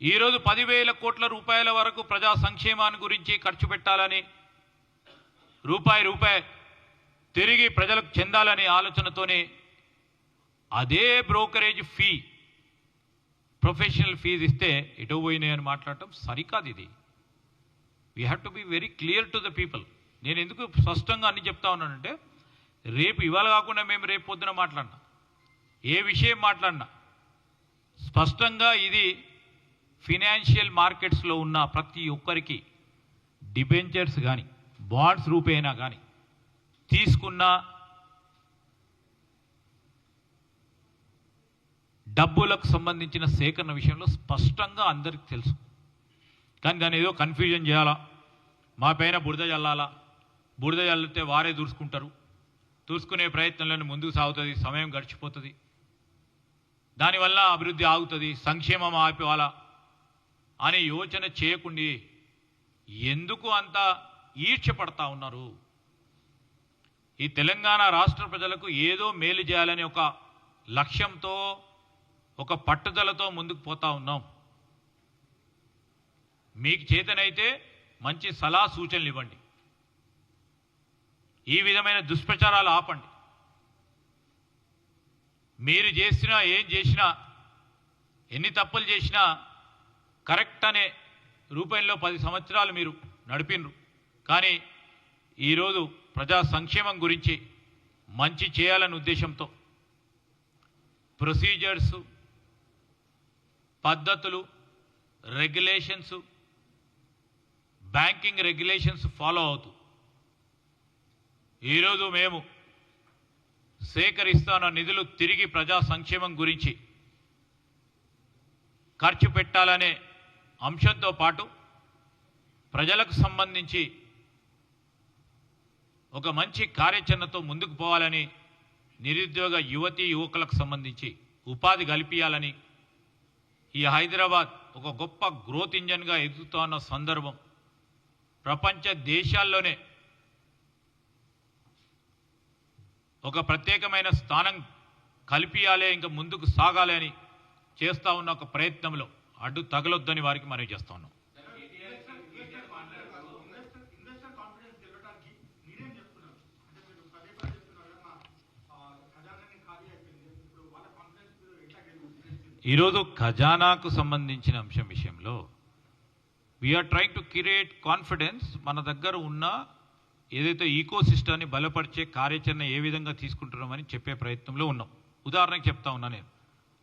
ఈరోజు 10,000 కోట్ల రూపాయల వరకు ప్రజా సంక్షేమాన్ని గురించి ఖర్చు పెట్టాలని, రూపాయి తిరిగి ప్రజలకు చెందాలనే ఆలోచనతోనే అదే బ్రోకరేజ్ ఫీ, ప్రొఫెషనల్ ఫీజు ఇస్తే ఎటు పోయినాయని మాట్లాడటం సరికాదు. ఇది we have to be very clear to the people. నేను ఎందుకు స్పష్టంగా అన్ని చెప్తా ఉన్నానంటే, రేపు ఇవాళ కాకుండా మేము రేపు పొద్దున మాట్లాడినా, ఏ విషయం మాట్లాడినా స్పష్టంగా ఇది ఫినాన్షియల్ మార్కెట్స్లో ఉన్న ప్రతి ఒక్కరికి డిబెంచర్స్ కానీ బాండ్స్ రూపేనా కానీ తీసుకున్న డబ్బులకు సంబంధించిన సేకరణ విషయంలో స్పష్టంగా అందరికీ తెలుసు. కానీ దాన్ని ఏదో కన్ఫ్యూజన్ చేయాలా, మా పైన బురద చల్లాలా, బురద చల్లితే వారే దూసుకుంటారు, దూసుకునే ప్రయత్నంలో ముందుకు సాగుతుంది, సమయం గడిచిపోతుంది, దానివల్ల అభివృద్ధి ఆగుతుంది, సంక్షేమం ఆపివాలా అని యోచన చేయకుండా ఎందుకు అంత ఈర్ష్యపడతా ఉన్నారు? ఈ తెలంగాణ రాష్ట్ర ప్రజలకు ఏదో మేలు చేయాలని ఒక లక్ష్యంతో, ఒక పట్టుదలతో ముందుకు పోతా ఉన్నాం. మీకు చేతనైతే మంచి సలహా సూచనలు ఇవ్వండి, ఈ విధమైన దుష్ప్రచారాలు ఆపండి. మీరు చేసినా ఏం చేసినా, ఎన్ని తప్పులు చేసినా కరెక్ట్ అనే రూపంలో 10 సంవత్సరాలు మీరు నడిపినరు. కానీ ఈరోజు ప్రజా సంక్షేమం గురించి మంచి చేయాలనే ఉద్దేశంతో ప్రొసీజర్స్, పద్ధతులు, రెగ్యులేషన్స్, బ్యాంకింగ్ రెగ్యులేషన్స్ ఫాలో అవుతూ ఈరోజు మేము సేకరిస్తున్న నిధులు తిరిగి ప్రజా సంక్షేమం గురించి ఖర్చు పెట్టాలనే అంశంతో పాటు ప్రజలకు సంబంధించి ఒక మంచి కార్యాచరణతో ముందుకు పోవాలని, నిరుద్యోగ యువతీ యువకులకు సంబంధించి ఉపాధి కల్పించాలని, ఈ హైదరాబాద్ ఒక గొప్ప గ్రోత్ ఇంజన్గా ఎదుగుతున్న సందర్భం, ప్రపంచ దేశాల్లోనే ఒక ప్రత్యేకమైన స్థానం కల్పించాలి, ఇంకా ముందుకు సాగాలి అని చేస్తూ ఉన్న ఒక ప్రయత్నంలో అడ్డు తగలొద్దని వారికి మనవి చేస్తా ఉన్నాం. ఈరోజు ఖజానాకు సంబంధించిన అంశం విషయంలో we are trying to create confidence. మన దగ్గర ఉన్న ఏదైతే ఈకో సిస్టమ్ని బలపరిచే కార్యాచరణ ఏ విధంగా తీసుకుంటున్నామని చెప్పే ప్రయత్నంలో ఉన్నాం. ఉదాహరణకు చెప్తా ఉన్నా నేను,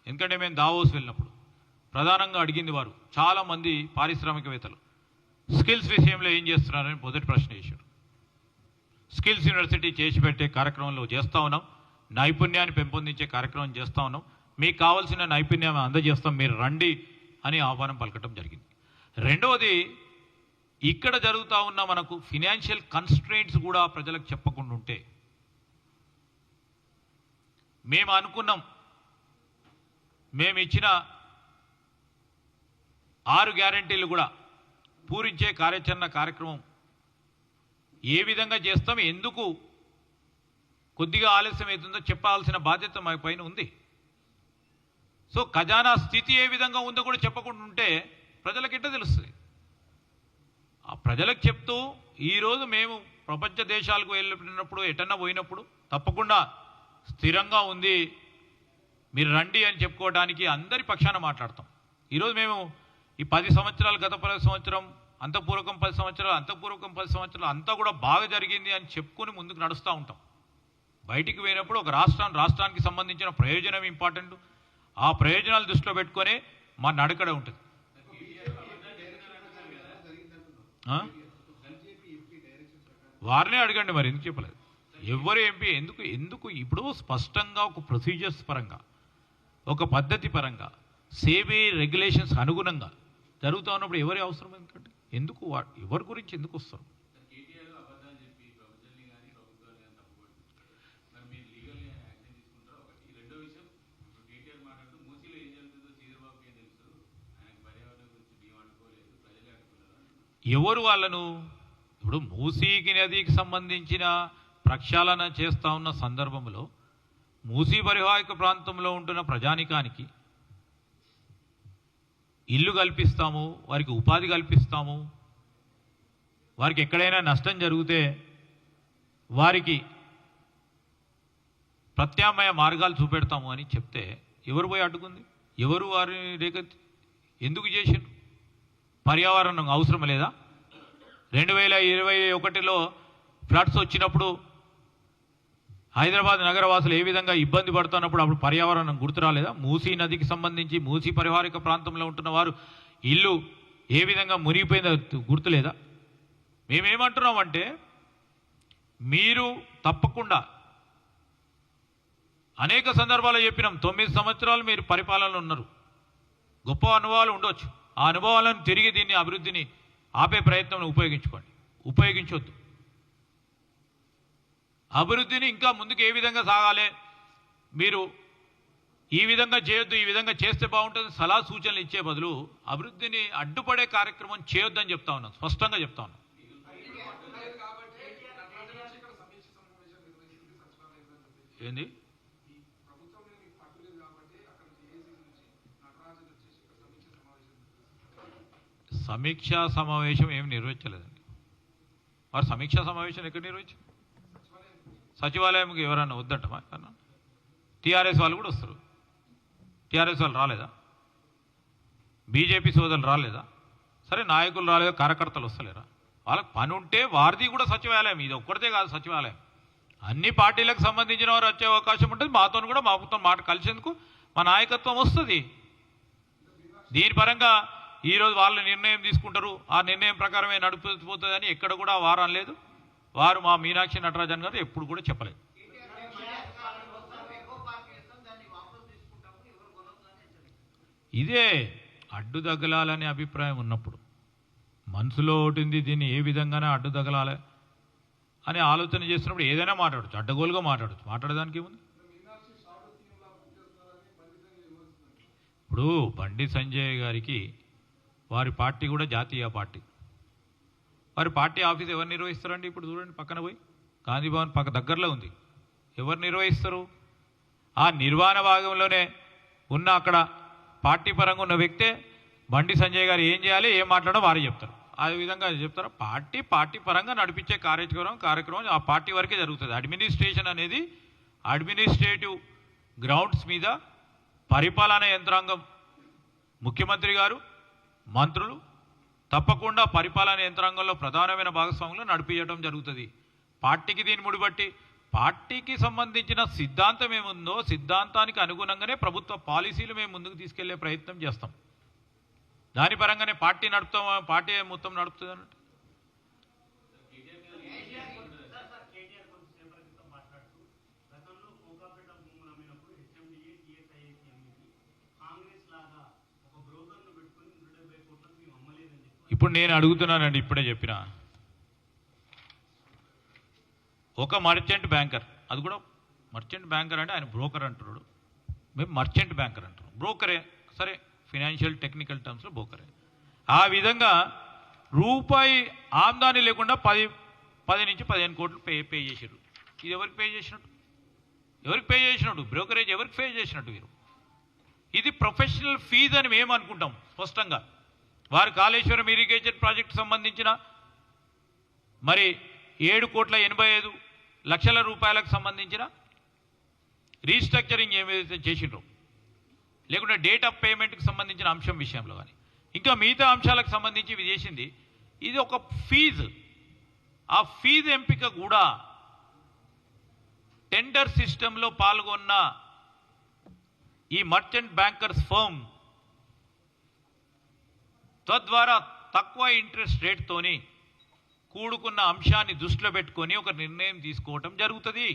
ఎందుకంటే మేము దావోస్ వెళ్ళినప్పుడు ప్రధానంగా అడిగింది వారు చాలామంది పారిశ్రామికవేత్తలు స్కిల్స్ విషయంలో ఏం చేస్తున్నారని మొదటి ప్రశ్న వేశారు. స్కిల్స్ యూనివర్సిటీ చేసి పెట్టే కార్యక్రమంలో చేస్తూ ఉన్నాం, నైపుణ్యాన్ని పెంపొందించే కార్యక్రమం చేస్తూ ఉన్నాం, మీకు కావాల్సిన నైపుణ్యం అందజేస్తాం, మీరు రండి అని ఆహ్వానం పలకటం జరిగింది. రెండవది, ఇక్కడ జరుగుతూ ఉన్న మనకు ఫినాన్షియల్ కన్స్ట్రెయింట్స్ కూడా ప్రజలకు చెప్పకుండా ఉంటే మేము అనుకున్నాం, మేము ఇచ్చిన 6 గ్యారెంటీలు కూడా పూరించే కార్యాచరణ ఏ విధంగా చేస్తాం, ఎందుకు కొద్దిగా ఆలస్యం అవుతుందో చెప్పాల్సిన బాధ్యత మా పైన ఉంది. సో ఖజానా స్థితి ఏ విధంగా ఉందో కూడా చెప్పకుండా ఉంటే ప్రజలకు ఎట్లా తెలుస్తుంది? ఆ ప్రజలకు చెప్తూ ఈరోజు మేము ప్రపంచ దేశాలకు వెళ్ళినప్పుడు ఎటన్నా పోయినప్పుడు తప్పకుండా స్థిరంగా ఉంది, మీరు రండి అని చెప్పుకోవడానికి అందరి పక్షాన మాట్లాడతాం. ఈరోజు మేము ఈ 10 సంవత్సరాలు, గత 10 సంవత్సరం, అంతఃపూర్వకం 10 సంవత్సరాలు, అంతఃపూర్వకం 10 సంవత్సరాలు అంతా కూడా బాగా జరిగింది అని చెప్పుకొని ముందుకు నడుస్తూ ఉంటాం. బయటికి పోయినప్పుడు ఒక రాష్ట్రానికి సంబంధించిన ప్రయోజనం ఇంపార్టెంట్. ఆ ప్రయోజనాలు దృష్టిలో పెట్టుకొని మా నడకడ ఉంటుంది. వారినే అడగండి, మరి ఎందుకు చెప్పలేదు? ఎవరు ఎంపీ ఎందుకు ఇప్పుడు స్పష్టంగా ఒక ప్రొసీజర్స్ పరంగా, ఒక పద్ధతి పరంగా, సేబీ రెగ్యులేషన్స్ అనుగుణంగా జరుగుతూ ఉన్నప్పుడు ఎవరి అవసరం ఎందుకంటే ఎందుకు ఎవరి గురించి ఎందుకు వస్తారు? ఎవరు వాళ్ళను ఇప్పుడు మూసీకి నదికి సంబంధించిన ప్రక్షాళన చేస్తూ ఉన్న సందర్భంలో మూసీ పరివాహక ప్రాంతంలో ఉంటున్న ప్రజానికానికి ఇల్లు కల్పిస్తాము, వారికి ఉపాధి కల్పిస్తాము, వారికి ఎక్కడైనా నష్టం జరిగితే వారికి ప్రత్యామ్నాయ మార్గాలు చూపెడతాము అని చెప్తే ఎవరు పోయి అడ్డుకుంది? ఎవరు వారి రేఖ ఎందుకు చేశారు? పర్యావరణం అవసరం లేదా? 2021లో ఫ్లడ్స్ వచ్చినప్పుడు హైదరాబాద్ నగరవాసులు ఏ విధంగా ఇబ్బంది పడుతున్నప్పుడు అప్పుడు పర్యావరణం గుర్తు రాలేదా? మూసీ నదికి సంబంధించి మూసీ పరివారిక ప్రాంతంలో ఉంటున్న వారు ఇల్లు ఏ విధంగా మునిగిపోయిందో గుర్తులేదా? మేమేమంటున్నామంటే మీరు తప్పకుండా అనేక సందర్భాల్లో చెప్పినాం, 9 సంవత్సరాలు మీరు పరిపాలనలో ఉన్నారు, గొప్ప అనుభవాలు ఉండొచ్చు. ఆ అనుభవాలను తిరిగి దీన్ని అభివృద్ధిని ఆపే ప్రయత్నం ఉపయోగించొద్దు. అభివృద్ధిని ఇంకా ముందుకు ఏ విధంగా సాగాలి, మీరు ఈ విధంగా చేయొద్దు, ఈ విధంగా చేస్తే బాగుంటుంది సలహా సూచనలు ఇచ్చే బదులు అభివృద్ధిని అడ్డుపడే కార్యక్రమం చేయొద్దని చెప్తా ఉన్నాను, స్పష్టంగా చెప్తా ఉన్నాను. ఏంది సమీక్షా సమావేశం ఏమి నిర్వహించలేదండి. వారు సమీక్షా సమావేశం ఎక్కడ నిర్వహించారు? సచివాలయంకి ఎవరన్నా వద్దంటమా? కన్నా టీఆర్ఎస్ వాళ్ళు కూడా వస్తారు. టీఆర్ఎస్ వాళ్ళు రాలేదా? బీజేపీ సోదరులు రాలేదా? సరే నాయకులు రాలేదా, కార్యకర్తలు వస్తలేరా? వాళ్ళకి పని ఉంటే వారిది కూడా సచివాలయం, ఇది ఒక్కడితే కాదు సచివాలయం. అన్ని పార్టీలకు సంబంధించిన వారు వచ్చే అవకాశం ఉంటుంది. మాతో కూడా మాతో మాట కలిసేందుకు మా నాయకత్వం వస్తుంది. దీని పరంగా ఈరోజు వాళ్ళ నిర్ణయం తీసుకుంటారు, ఆ నిర్ణయం ప్రకారమే నడిపిపోతుందని ఎక్కడ కూడా వారం లేదు. వారు మా మీనాక్షి నటరాజన్ గారు ఎప్పుడు కూడా చెప్పలేదు. ఇదే అడ్డు తగలాలనే అభిప్రాయం ఉన్నప్పుడు మనసులో ఉంటుంది, దీన్ని ఏ విధంగానే అడ్డు తగలాలి అని ఆలోచన చేస్తున్నప్పుడు ఏదైనా మాట్లాడచ్చు, అడ్డగోలుగా మాట్లాడచ్చు, మాట్లాడడానికి ఏముంది? ఇప్పుడు బండి సంజయ్ గారికి వారి పార్టీ కూడా జాతీయ పార్టీ, వారి పార్టీ ఆఫీస్ ఎవరు నిర్వహిస్తారండి? ఇప్పుడు చూడండి, పక్కన పోయి గాంధీ భవన్ పక్క దగ్గరలో ఉంది. ఎవరు నిర్వహిస్తారు? ఆ నిర్వహణ భాగంలోనే ఉన్న అక్కడ పార్టీ పరంగా ఉన్న వ్యక్తే బండి సంజయ్ గారు ఏం చేయాలి, ఏం మాట్లాడో వారే చెప్తారు. ఆ విధంగా చెప్తారు. పార్టీ పరంగా నడిపించే కార్యక్రమం ఆ పార్టీ వరకే జరుగుతుంది. అడ్మినిస్ట్రేషన్ అనేది అడ్మినిస్ట్రేటివ్ గ్రౌండ్స్ మీద పరిపాలనా యంత్రాంగం, ముఖ్యమంత్రి గారు, మంత్రులు తప్పకుండా పరిపాలనా యంత్రాంగంలో ప్రధానమైన భాగస్వాములు నడిపించడం జరుగుతుంది. పార్టీకి దీన్ని ముడిపట్టి పార్టీకి సంబంధించిన సిద్ధాంతం ఏముందో సిద్ధాంతానికి అనుగుణంగానే ప్రభుత్వ పాలసీలు మేము ముందుకు తీసుకెళ్లే ప్రయత్నం చేస్తాం. దాని పరంగానే పార్టీ నడుపుతాం, పార్టీ మొత్తం నడుపుతుంది అన్నట్టు. ఇప్పుడు నేను అడుగుతున్నానండి, ఇప్పుడే చెప్పిన ఒక మర్చెంట్ బ్యాంకర్, అది కూడా మర్చెంట్ బ్యాంకర్ అంటే ఆయన బ్రోకర్ అంటున్నాడు, మేము మర్చెంట్ బ్యాంకర్ అంటున్నాం. బ్రోకరే, సరే ఫినాన్షియల్ టెక్నికల్ టర్మ్స్లో బ్రోకరే. ఆ విధంగా రూపాయి ఆమ్దాని లేకుండా 10 నుంచి 15 కోట్లు పే చేసారు. ఇది ఎవరికి పే చేసినట్టు? బ్రోకరేజ్ ఎవరికి పే చేసినట్టు? ఇది ప్రొఫెషనల్ ఫీజు అని మేము అనుకుంటాం స్పష్టంగా. వారు కాళేశ్వరం ఇరిగేషన్ ప్రాజెక్టు సంబంధించిన మరి 7,85,00,00,000 రూపాయలకు సంబంధించిన రీస్ట్రక్చరింగ్ ఏమైతే చేసిండ్రో, లేకుంటే డేట్ ఆఫ్ పేమెంట్కి సంబంధించిన అంశం విషయంలో కానీ ఇంకా మిగతా అంశాలకు సంబంధించి ఇవి చేసింది. ఇది ఒక ఫీజు. ఆ ఫీజు ఎంపిక కూడా టెండర్ సిస్టంలో పాల్గొన్న ఈ మర్చెంట్ బ్యాంకర్స్ ఫర్మ్ తద్వారా తక్కువ ఇంట్రెస్ట్ రేట్తోని కూడుకున్న అంశాన్ని దృష్టిలో పెట్టుకొని ఒక నిర్ణయం తీసుకోవటం జరుగుతుంది.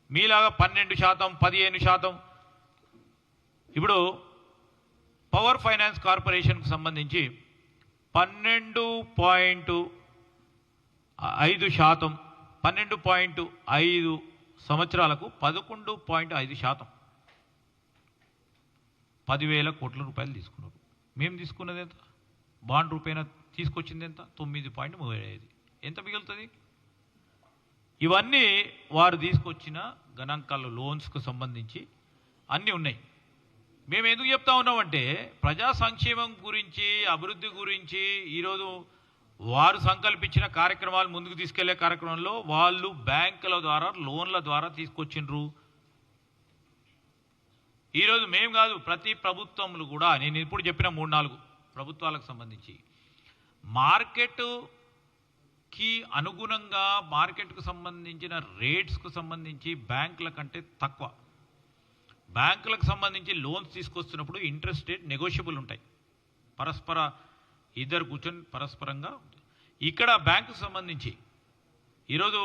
మీలాగా 12%, 15%. ఇప్పుడు పవర్ ఫైనాన్స్ కార్పొరేషన్కు సంబంధించి 12.5%, 12.5 సంవత్సరాలకు 11.5%, 10,000 కోట్ల రూపాయలు తీసుకున్నారు. మేము తీసుకున్నది ఎంత? బాండ్ రూపాయన తీసుకొచ్చింది ఎంత? 9.35. ఎంత మిగులుతుంది? ఇవన్నీ వారు తీసుకొచ్చిన గణాంకాల లోన్స్కు సంబంధించి అన్నీ ఉన్నాయి. మేము ఎందుకు చెప్తా ఉన్నామంటే ప్రజా సంక్షేమం గురించి, అభివృద్ధి గురించి ఈరోజు వారు సంకల్పించిన కార్యక్రమాలు ముందుకు తీసుకెళ్లే కార్యక్రమంలో వాళ్ళు బ్యాంకుల ద్వారా, లోన్ల ద్వారా తీసుకొచ్చిండ్రు. ఈరోజు మేము కాదు, ప్రతి ప్రభుత్వంలో కూడా నేను ఇప్పుడు చెప్పిన 3-4 ప్రభుత్వాలకు సంబంధించి మార్కెట్కి అనుగుణంగా మార్కెట్కు సంబంధించిన రేట్స్కు సంబంధించి బ్యాంకుల కంటే తక్కువ, బ్యాంకులకు సంబంధించి లోన్స్ తీసుకొస్తున్నప్పుడు ఇంట్రెస్ట్ రేట్ నెగోషియబుల్ ఉంటాయి. పరస్పర ఇద్దరు కూర్చొని పరస్పరంగా. ఇక్కడ బ్యాంకుకు సంబంధించి ఈరోజు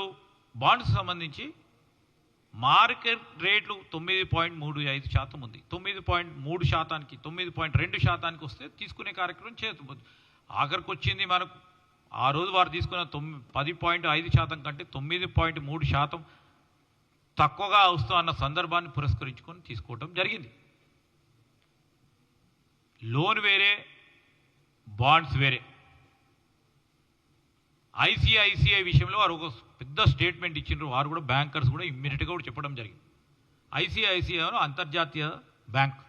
బాండ్స్ సంబంధించి మార్కెట్ రేట్లు 9.35% ఉంది. 9.3%కి 9.2%కి వస్తే తీసుకునే కార్యక్రమం చేస్తుంది. ఆఖరికి వచ్చింది మనకు ఆ రోజు వారు తీసుకున్న 10.5% కంటే 9.3% తక్కువగా వస్తూ అన్న సందర్భాన్ని పురస్కరించుకొని తీసుకోవటం జరిగింది. లోన్ వేరే, బాండ్స్ వేరే. ఐసిఐసిఐ విషయంలో వారు ఒక పెద్ద స్టేట్మెంట్ ఇచ్చిండ్రు. వారు కూడా బ్యాంకర్స్ కూడా ఇమ్మీడియట్గా కూడా చెప్పడం జరిగింది. ఐసిఐసిఐ అంతర్జాతీయ బ్యాంక్,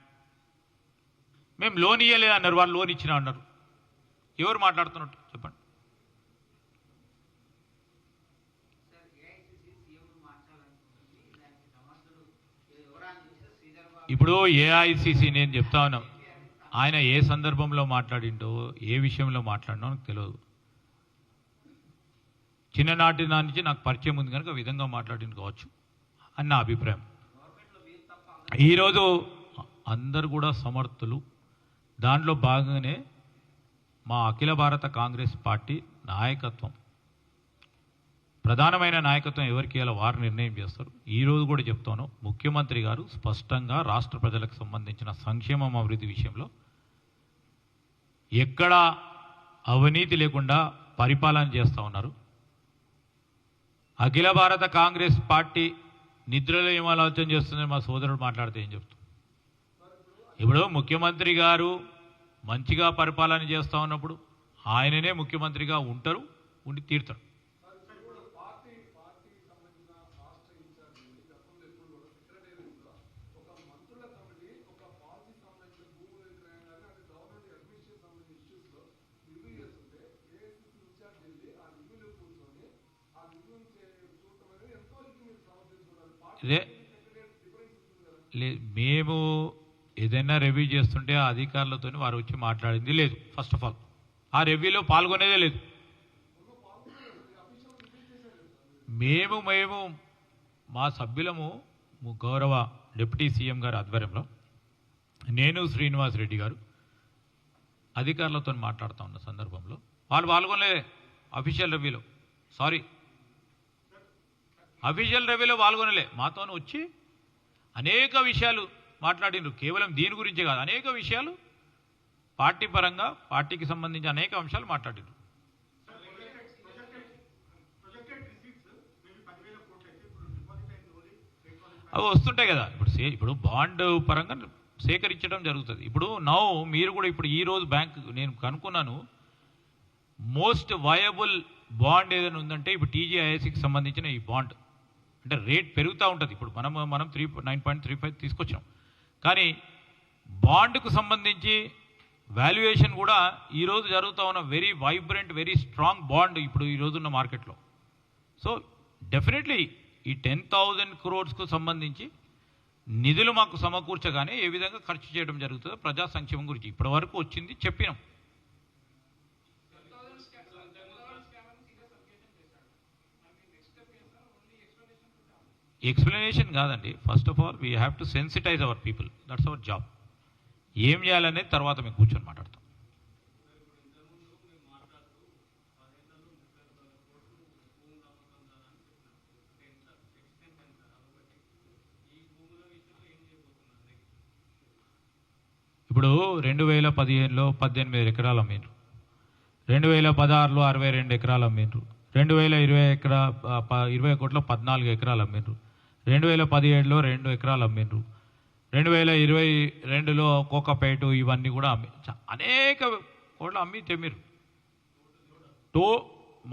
మేము లోన్ ఇవ్వలేదు అన్నారు, వాళ్ళు లోన్ ఇచ్చినా అన్నారు. ఎవరు మాట్లాడుతున్నట్టు చెప్పండి. ఇప్పుడు ఏఐసిసి నేను చెప్తా ఉన్నా, ఆయన ఏ సందర్భంలో మాట్లాడిండో, ఏ విషయంలో మాట్లాడినో నాకు తెలియదు. చిన్ననాటి నుంచి నాకు పరిచయం ఉంది కనుక విధంగా మాట్లాడింది కావచ్చు అని నా అభిప్రాయం. ఈరోజు అందరు కూడా సమర్థులు. దాంట్లో భాగంగానే మా అఖిల భారత కాంగ్రెస్ పార్టీ నాయకత్వం, ప్రధానమైన నాయకత్వం ఎవరికి ఇవ్వాలో వారు నిర్ణయం చేస్తారు. ఈరోజు కూడా చెప్తాను, ముఖ్యమంత్రి గారు స్పష్టంగా రాష్ట్ర ప్రజలకు సంబంధించిన సంక్షేమం, అభివృద్ధి విషయంలో ఎక్కడా అవినీతి లేకుండా పరిపాలన చేస్తూ ఉన్నారు. అఖిల భారత కాంగ్రెస్ పార్టీ నిద్రలో ఏం ఆలోచన చేస్తుందని మా సోదరుడు మాట్లాడితే ఏం చెప్తాం. ఇప్పుడు ముఖ్యమంత్రి గారు మంచిగా పరిపాలన చేస్తూ ఉన్నప్పుడు ఆయననే ముఖ్యమంత్రిగా ఉంటారు, ఉండి తీరుతారు. మేము ఏదైనా రివ్యూ చేస్తుంటే ఆ అధికారులతో వారు వచ్చి మాట్లాడింది లేదు. ఫస్ట్ ఆఫ్ ఆల్ ఆ రివ్యూలో పాల్గొనేదే లేదు. మేము మా సభ్యులము గౌరవ డిప్యూటీ సీఎం గారి ఆధ్వర్యంలో నేను శ్రీనివాస్ రెడ్డి గారు అధికారులతో మాట్లాడుతూ ఉన్న సందర్భంలో వాళ్ళు పాల్గొనలే. అఫీషియల్ రివ్యూలో అఫీషియల్ రివ్యూలో పాల్గొనలే. మాతో వచ్చి అనేక విషయాలు మాట్లాడినారు. కేవలం దీని గురించే కాదు, అనేక విషయాలు పార్టీ పరంగా, పార్టీకి సంబంధించి అనేక అంశాలు మాట్లాడినారు. అవి వస్తుంటాయి కదా. ఇప్పుడు బాండ్ పరంగా సేకరించడం జరుగుతుంది. ఇప్పుడు మీరు కూడా ఇప్పుడు ఈరోజు బ్యాంక్ నేను కనుక్కున్నాను, మోస్ట్ వయబుల్ బాండ్ ఏదైనా ఉందంటే ఇప్పుడు టీజీఐఎస్సికి సంబంధించిన ఈ బాండ్. అంటే రేట్ పెరుగుతూ ఉంటుంది. ఇప్పుడు మనం 9.35 తీసుకొచ్చాం. కానీ బాండ్కు సంబంధించి వాల్యుయేషన్ కూడా ఈరోజు జరుగుతూ ఉన్న very vibrant very strong bond ఇప్పుడు ఈరోజున్న మార్కెట్లో. సో డెఫినెట్లీ ఈ 10,000 crores సంబంధించి నిధులు మాకు సమకూర్చగానే ఏ విధంగా ఖర్చు చేయడం జరుగుతుందో ప్రజా సంక్షేమం గురించి ఇప్పటి వరకు వచ్చింది చెప్పినాం. ఎక్స్ప్లెనేషన్ కాదండి, first of all we have to sensitize our people, that's our job. ఏం చేయాలనేది తర్వాత మేము కూర్చొని మాట్లాడతాం. ఇప్పుడు 2015లో 18 ఎకరాలు అమ్మిండ్రు, 2016లో 62 ఎకరాలు అమ్మిండ్రు, 2020 కోట్ల 14 ఎకరాలు అమ్మిండ్రు, 2017లో 2 ఎకరాలు అమ్మిండ్రు, 2022లో కోకపేటు ఇవన్నీ కూడా అనేక కోట్లు అమ్మి తెమ్మిరు.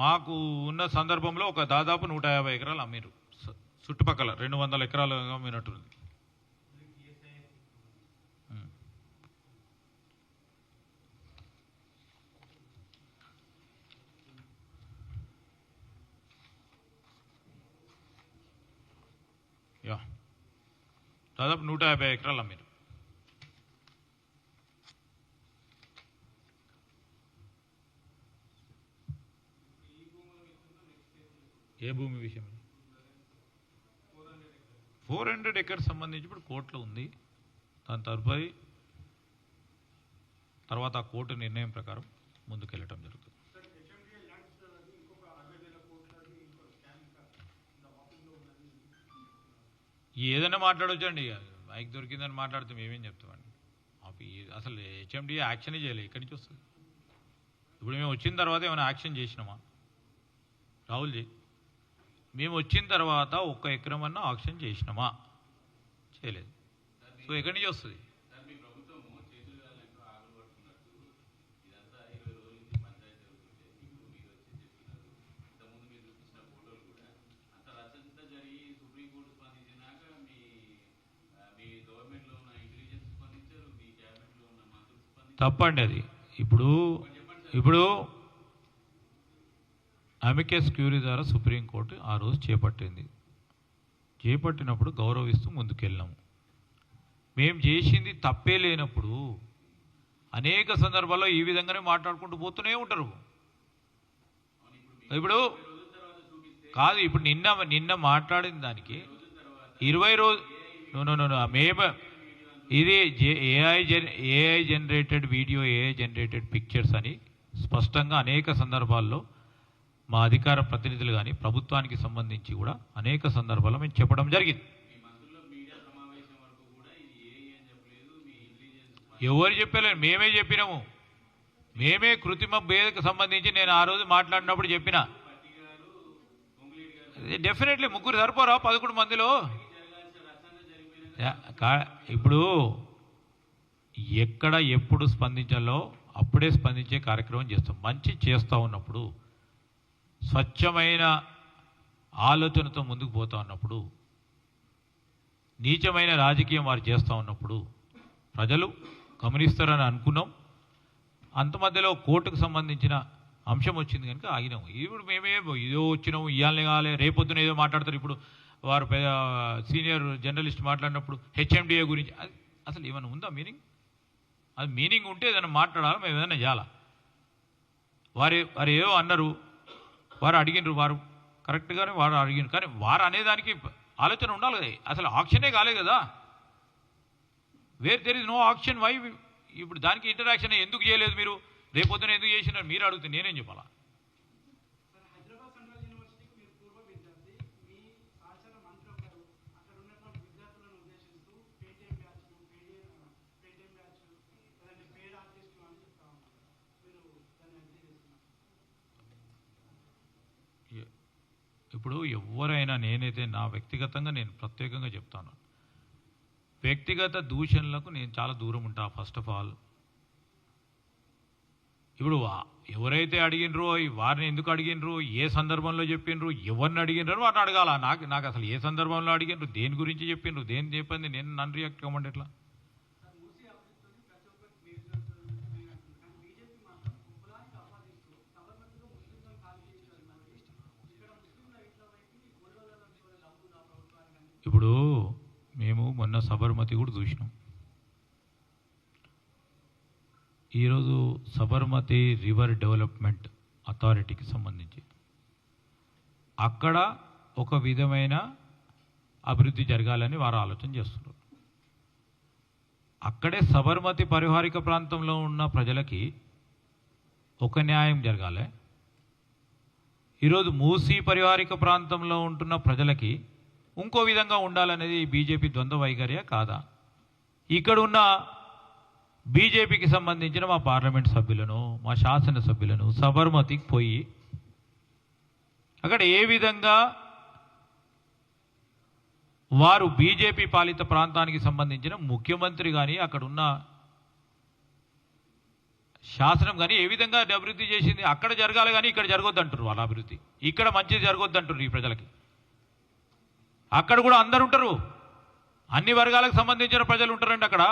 మాకు ఉన్న సందర్భంలో ఒక దాదాపు 150 ఎకరాలు అమ్మిరు, చుట్టుపక్కల 200 ఎకరాలు అమ్మినట్టుంది. యా దాదాపు 150 ఎకరాలు అమ్మిరు. ఏ భూమి విషయం? 400 ఎకర్స్ సంబంధించి ఇప్పుడు కోర్టులో ఉంది. దాని తర్వాత ఆ కోర్టు నిర్ణయం ప్రకారం ముందుకెళ్ళటం జరుగుతుంది. ఏదైనా మాట్లాడొచ్చండి, మైక్ దొరికిందని మాట్లాడితే మేమేం చెప్తామండి. అసలు హెచ్ఎండిఏ యాక్షనే చేయలేదు, ఇక్కడి నుంచి వస్తుంది. ఇప్పుడు మేము వచ్చిన తర్వాత ఏమైనా యాక్షన్ చేసినామా రాహుల్జీ? మేము వచ్చిన తర్వాత 1 ఎకరం అన్నా ఆక్షన్ చేసినామా? చేయలేదు. సో ఎక్కడి నుంచి వస్తుంది? తప్పండి అది. ఇప్పుడు అమికస్ క్యూరీ ద్వారా సుప్రీంకోర్టు ఆ రోజు చేపట్టినప్పుడు గౌరవిస్తూ ముందుకెళ్ళాము. మేము చేసింది తప్పే లేనప్పుడు అనేక సందర్భాల్లో ఈ విధంగానే మాట్లాడుకుంటూ పోతూనే ఉంటారు. ఇప్పుడు కాదు, ఇప్పుడు నిన్న మాట్లాడిన దానికి 20 రోజులు మేము ఇది AI generated video, AI generated pictures అని స్పష్టంగా అనేక సందర్భాల్లో మా అధికార ప్రతినిధులు కానీ ప్రభుత్వానికి సంబంధించి కూడా అనేక సందర్భాల్లో మేము చెప్పడం జరిగింది. ఎవరు చెప్పలేదు, మేమే చెప్పినాము. మేమే కృత్రిమ భేదకు సంబంధించి నేను ఆ రోజు మాట్లాడినప్పుడు చెప్పిన. డెఫినెట్లీ ముగ్గురు సరిపోరా 11 మందిలో? ఇప్పుడు ఎక్కడ ఎప్పుడు స్పందించాలో అప్పుడే స్పందించే కార్యక్రమం చేస్తాం. మంచి చేస్తూ ఉన్నప్పుడు, స్వచ్ఛమైన ఆలోచనతో ముందుకు పోతూ ఉన్నప్పుడు, నీచమైన రాజకీయం వారు చేస్తూ ఉన్నప్పుడు ప్రజలు గమనిస్తారని అనుకున్నాం. అంత మధ్యలో కోర్టుకు సంబంధించిన అంశం వచ్చింది కనుక ఆగినాము. ఇప్పుడు మేమే ఏదో వచ్చినాము, ఇవ్వాలనే కావాలి, రేపొద్దున ఏదో మాట్లాడతారు. ఇప్పుడు వారు సీనియర్ జర్నలిస్ట్ మాట్లాడినప్పుడు హెచ్ఎండిఏ గురించి అసలు ఏమైనా ఉందా మీనింగ్? అది మీనింగ్ ఉంటే ఏదైనా మాట్లాడాలి, మేము ఏదైనా చేయాలా? వారు ఏదో అన్నారు, వారు అడిగినారు, వారు కరెక్ట్గానే వారు అడిగినారు. కానీ వారు అనేదానికి ఆలోచన ఉండాలి కదా. అసలు ఆక్షనే కాలేదు కదా. There is no auction. Why? ఇప్పుడు దానికి ఇంటరాక్షన్ ఎందుకు చేయలేదు మీరు? రేపొద్దున ఎందుకు చేసినారు మీరు అడిగితే నేనేం చెప్పాలా? ఇప్పుడు ఎవరైనా, నేనైతే నా వ్యక్తిగతంగా నేను ప్రత్యేకంగా చెప్తాను, వ్యక్తిగత దూషణలకు నేను చాలా దూరం ఉంటా. ఫస్ట్ ఆఫ్ ఆల్ ఇప్పుడు ఎవరైతే అడిగినరో వారిని ఎందుకు అడిగినరు, ఏ సందర్భంలో చెప్పినరు, ఎవరిని అడిగినరో వారిని అడగాల. నాకు అసలు ఏ సందర్భంలో అడిగినరు, దేని గురించి చెప్పినరు, దేని చెప్పింది, నన్ను రియాక్ట్ కమ్మండి ఎట్లా? ఇప్పుడు మేము మొన్న సబర్మతి కూడా చూసినాం. ఈరోజు సబర్మతి రివర్ డెవలప్మెంట్ అథారిటీకి సంబంధించి అక్కడ ఒక విధమైన అభివృద్ధి జరగాలని వారు ఆలోచన చేస్తున్నారు. అక్కడే సబర్మతి పరివారిక ప్రాంతంలో ఉన్న ప్రజలకి ఒక న్యాయం జరగాలి. ఈరోజు మూసీ పరివారిక ప్రాంతంలో ఉంటున్న ప్రజలకి ఇంకో విధంగా ఉండాలనేది బీజేపీ ద్వంద్వ వైఖర్య కాదా? ఇక్కడ ఉన్న బీజేపీకి సంబంధించిన మా పార్లమెంట్ సభ్యులను, మా శాసనసభ్యులను సబర్మతికి పోయి అక్కడ ఏ విధంగా వారు బీజేపీ పాలిత ప్రాంతానికి సంబంధించిన ముఖ్యమంత్రి కానీ అక్కడ ఉన్న శాసనం కానీ ఏ విధంగా అభివృద్ధి చేసింది అక్కడ జరగాలి కానీ ఇక్కడ జరగొద్దు అంటారు. వాళ్ళ అభివృద్ధి ఇక్కడ మంచిది జరగొద్దు అంటారు ఈ ప్రజలకి. అక్కడ కూడా అందరు ఉంటారు, అన్ని వర్గాలకు సంబంధించిన ప్రజలు ఉంటారండి అక్కడ.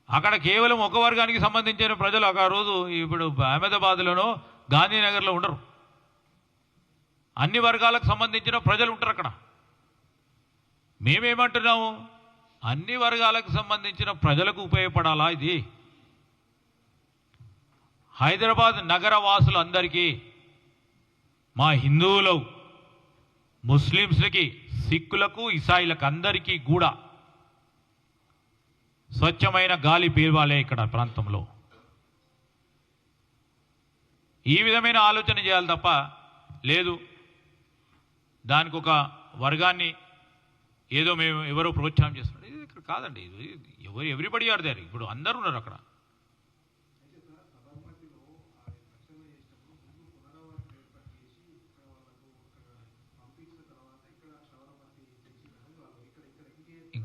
అక్కడ కేవలం ఒక వర్గానికి సంబంధించిన ప్రజలు ఒక రోజు ఇప్పుడు అహ్మదాబాద్లోనో గాంధీనగర్లో ఉండరు, అన్ని వర్గాలకు సంబంధించిన ప్రజలు ఉంటారు అక్కడ. మేమేమంటున్నాము, అన్ని వర్గాలకు సంబంధించిన ప్రజలకు ఉపయోగపడాలా ఇది? హైదరాబాద్ నగర వాసులందరికీ, మా హిందువులు, ముస్లింస్లకి, సిక్కులకు, ఇసాయిలకు అందరికీ కూడా స్వచ్ఛమైన గాలి పీల్వాలే ఇక్కడ ప్రాంతంలో. ఈ విధమైన ఆలోచన చేయాలి తప్ప లేదు దానికి ఒక వర్గాన్ని ఏదో మేము ఎవరో ప్రోత్సాహం చేస్తున్నారు, ఇది ఇక్కడ కాదండి. ఇది ఎవ్రీబడి ఆర్ దేర్. ఇప్పుడు అందరూ ఉన్నారు అక్కడ.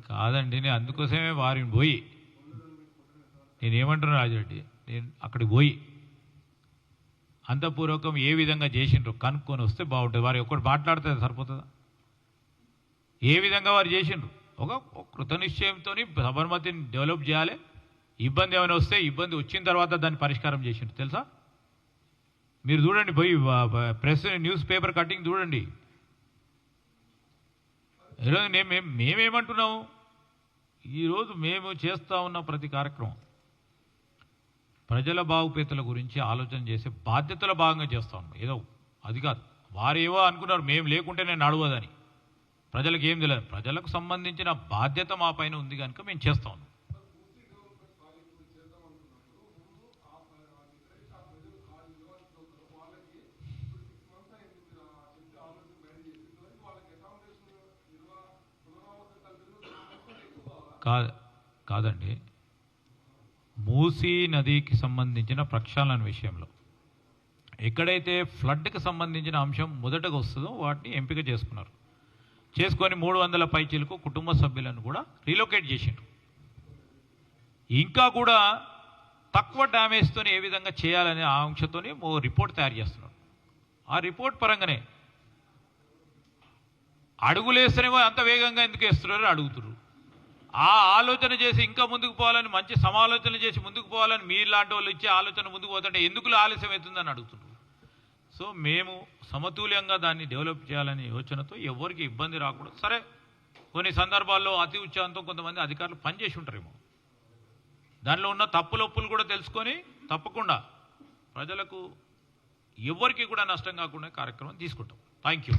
కాదండి, నేను అందుకోసమే వారిని పోయి నేనేమంటున్నా రాజరెడ్డి, నేను అక్కడికి పోయి అంతఃపూర్వకం ఏ విధంగా చేసిండ్రు కనుక్కొని వస్తే బాగుంటుంది. వారు ఒక్కటి మాట్లాడితే సరిపోతుందా? ఏ విధంగా వారు చేసిండ్రు ఒక కృతనిశ్చయంతో సబర్మతిని డెవలప్ చేయాలి. ఇబ్బంది ఏమైనా వస్తే ఇబ్బంది వచ్చిన తర్వాత దాన్ని పరిష్కారం చేసిండ్రు తెలుసా? మీరు చూడండి, పోయి ప్రెస్ న్యూస్ పేపర్ కటింగ్ చూడండి. ఈరోజు మేమేమంటున్నాము, ఈరోజు మేము చేస్తూ ఉన్న ప్రతి కార్యక్రమం ప్రజల బాగుపేతల గురించి ఆలోచన చేసే బాధ్యతల భాగంగా చేస్తూ ఉన్నాం. ఏదో అది కాదు, వారేవో అనుకున్నారు మేము లేకుంటే నేను నడవదని. ప్రజలకు ఏం తెలియదు, ప్రజలకు సంబంధించిన బాధ్యత మా పైన ఉంది కనుక మేము చేస్తూ ఉన్నాం. కాదండి, మూసీ నదికి సంబంధించిన ప్రక్షాళన విషయంలో ఎక్కడైతే ఫ్లడ్కి సంబంధించిన అంశం మొదటగా వస్తుందో వాటిని ఎంపిక చేసుకున్నారు. చేసుకొని 300 పైచీలకు కుటుంబ సభ్యులను కూడా రీలొకేట్ చేసిండ్రు. ఇంకా కూడా తక్కువ డ్యామేజ్తో ఏ విధంగా చేయాలనే ఆంక్షతో ఓ రిపోర్ట్ తయారు చేస్తున్నారు. ఆ రిపోర్ట్ పరంగానే అడుగులేస్తేనేమో అంత వేగంగా ఎందుకు వేస్తున్నారో అడుగుతున్నారు. ఆ ఆలోచన చేసి ఇంకా ముందుకు పోవాలని, మంచి సమాలోచన చేసి ముందుకు పోవాలని మీలాంటి వాళ్ళు ఇచ్చే ఆలోచన ముందుకు పోతుంటే ఎందుకు ఆలస్యం అవుతుందని అడుగుతున్నారు. సో మేము సమతుల్యంగా దాన్ని డెవలప్ చేయాలనే యోచనతో ఎవరికి ఇబ్బంది రాకూడదు. సరే, కొన్ని సందర్భాల్లో అతి ఉత్సాహంతో కొంతమంది అధికారులు పనిచేసి ఉంటారేమో, దానిలో ఉన్న తప్పులొప్పులు కూడా తెలుసుకొని తప్పకుండా ప్రజలకు ఎవరికి కూడా నష్టం కాకుండా కార్యక్రమం తీసుకుంటాం. Thank you.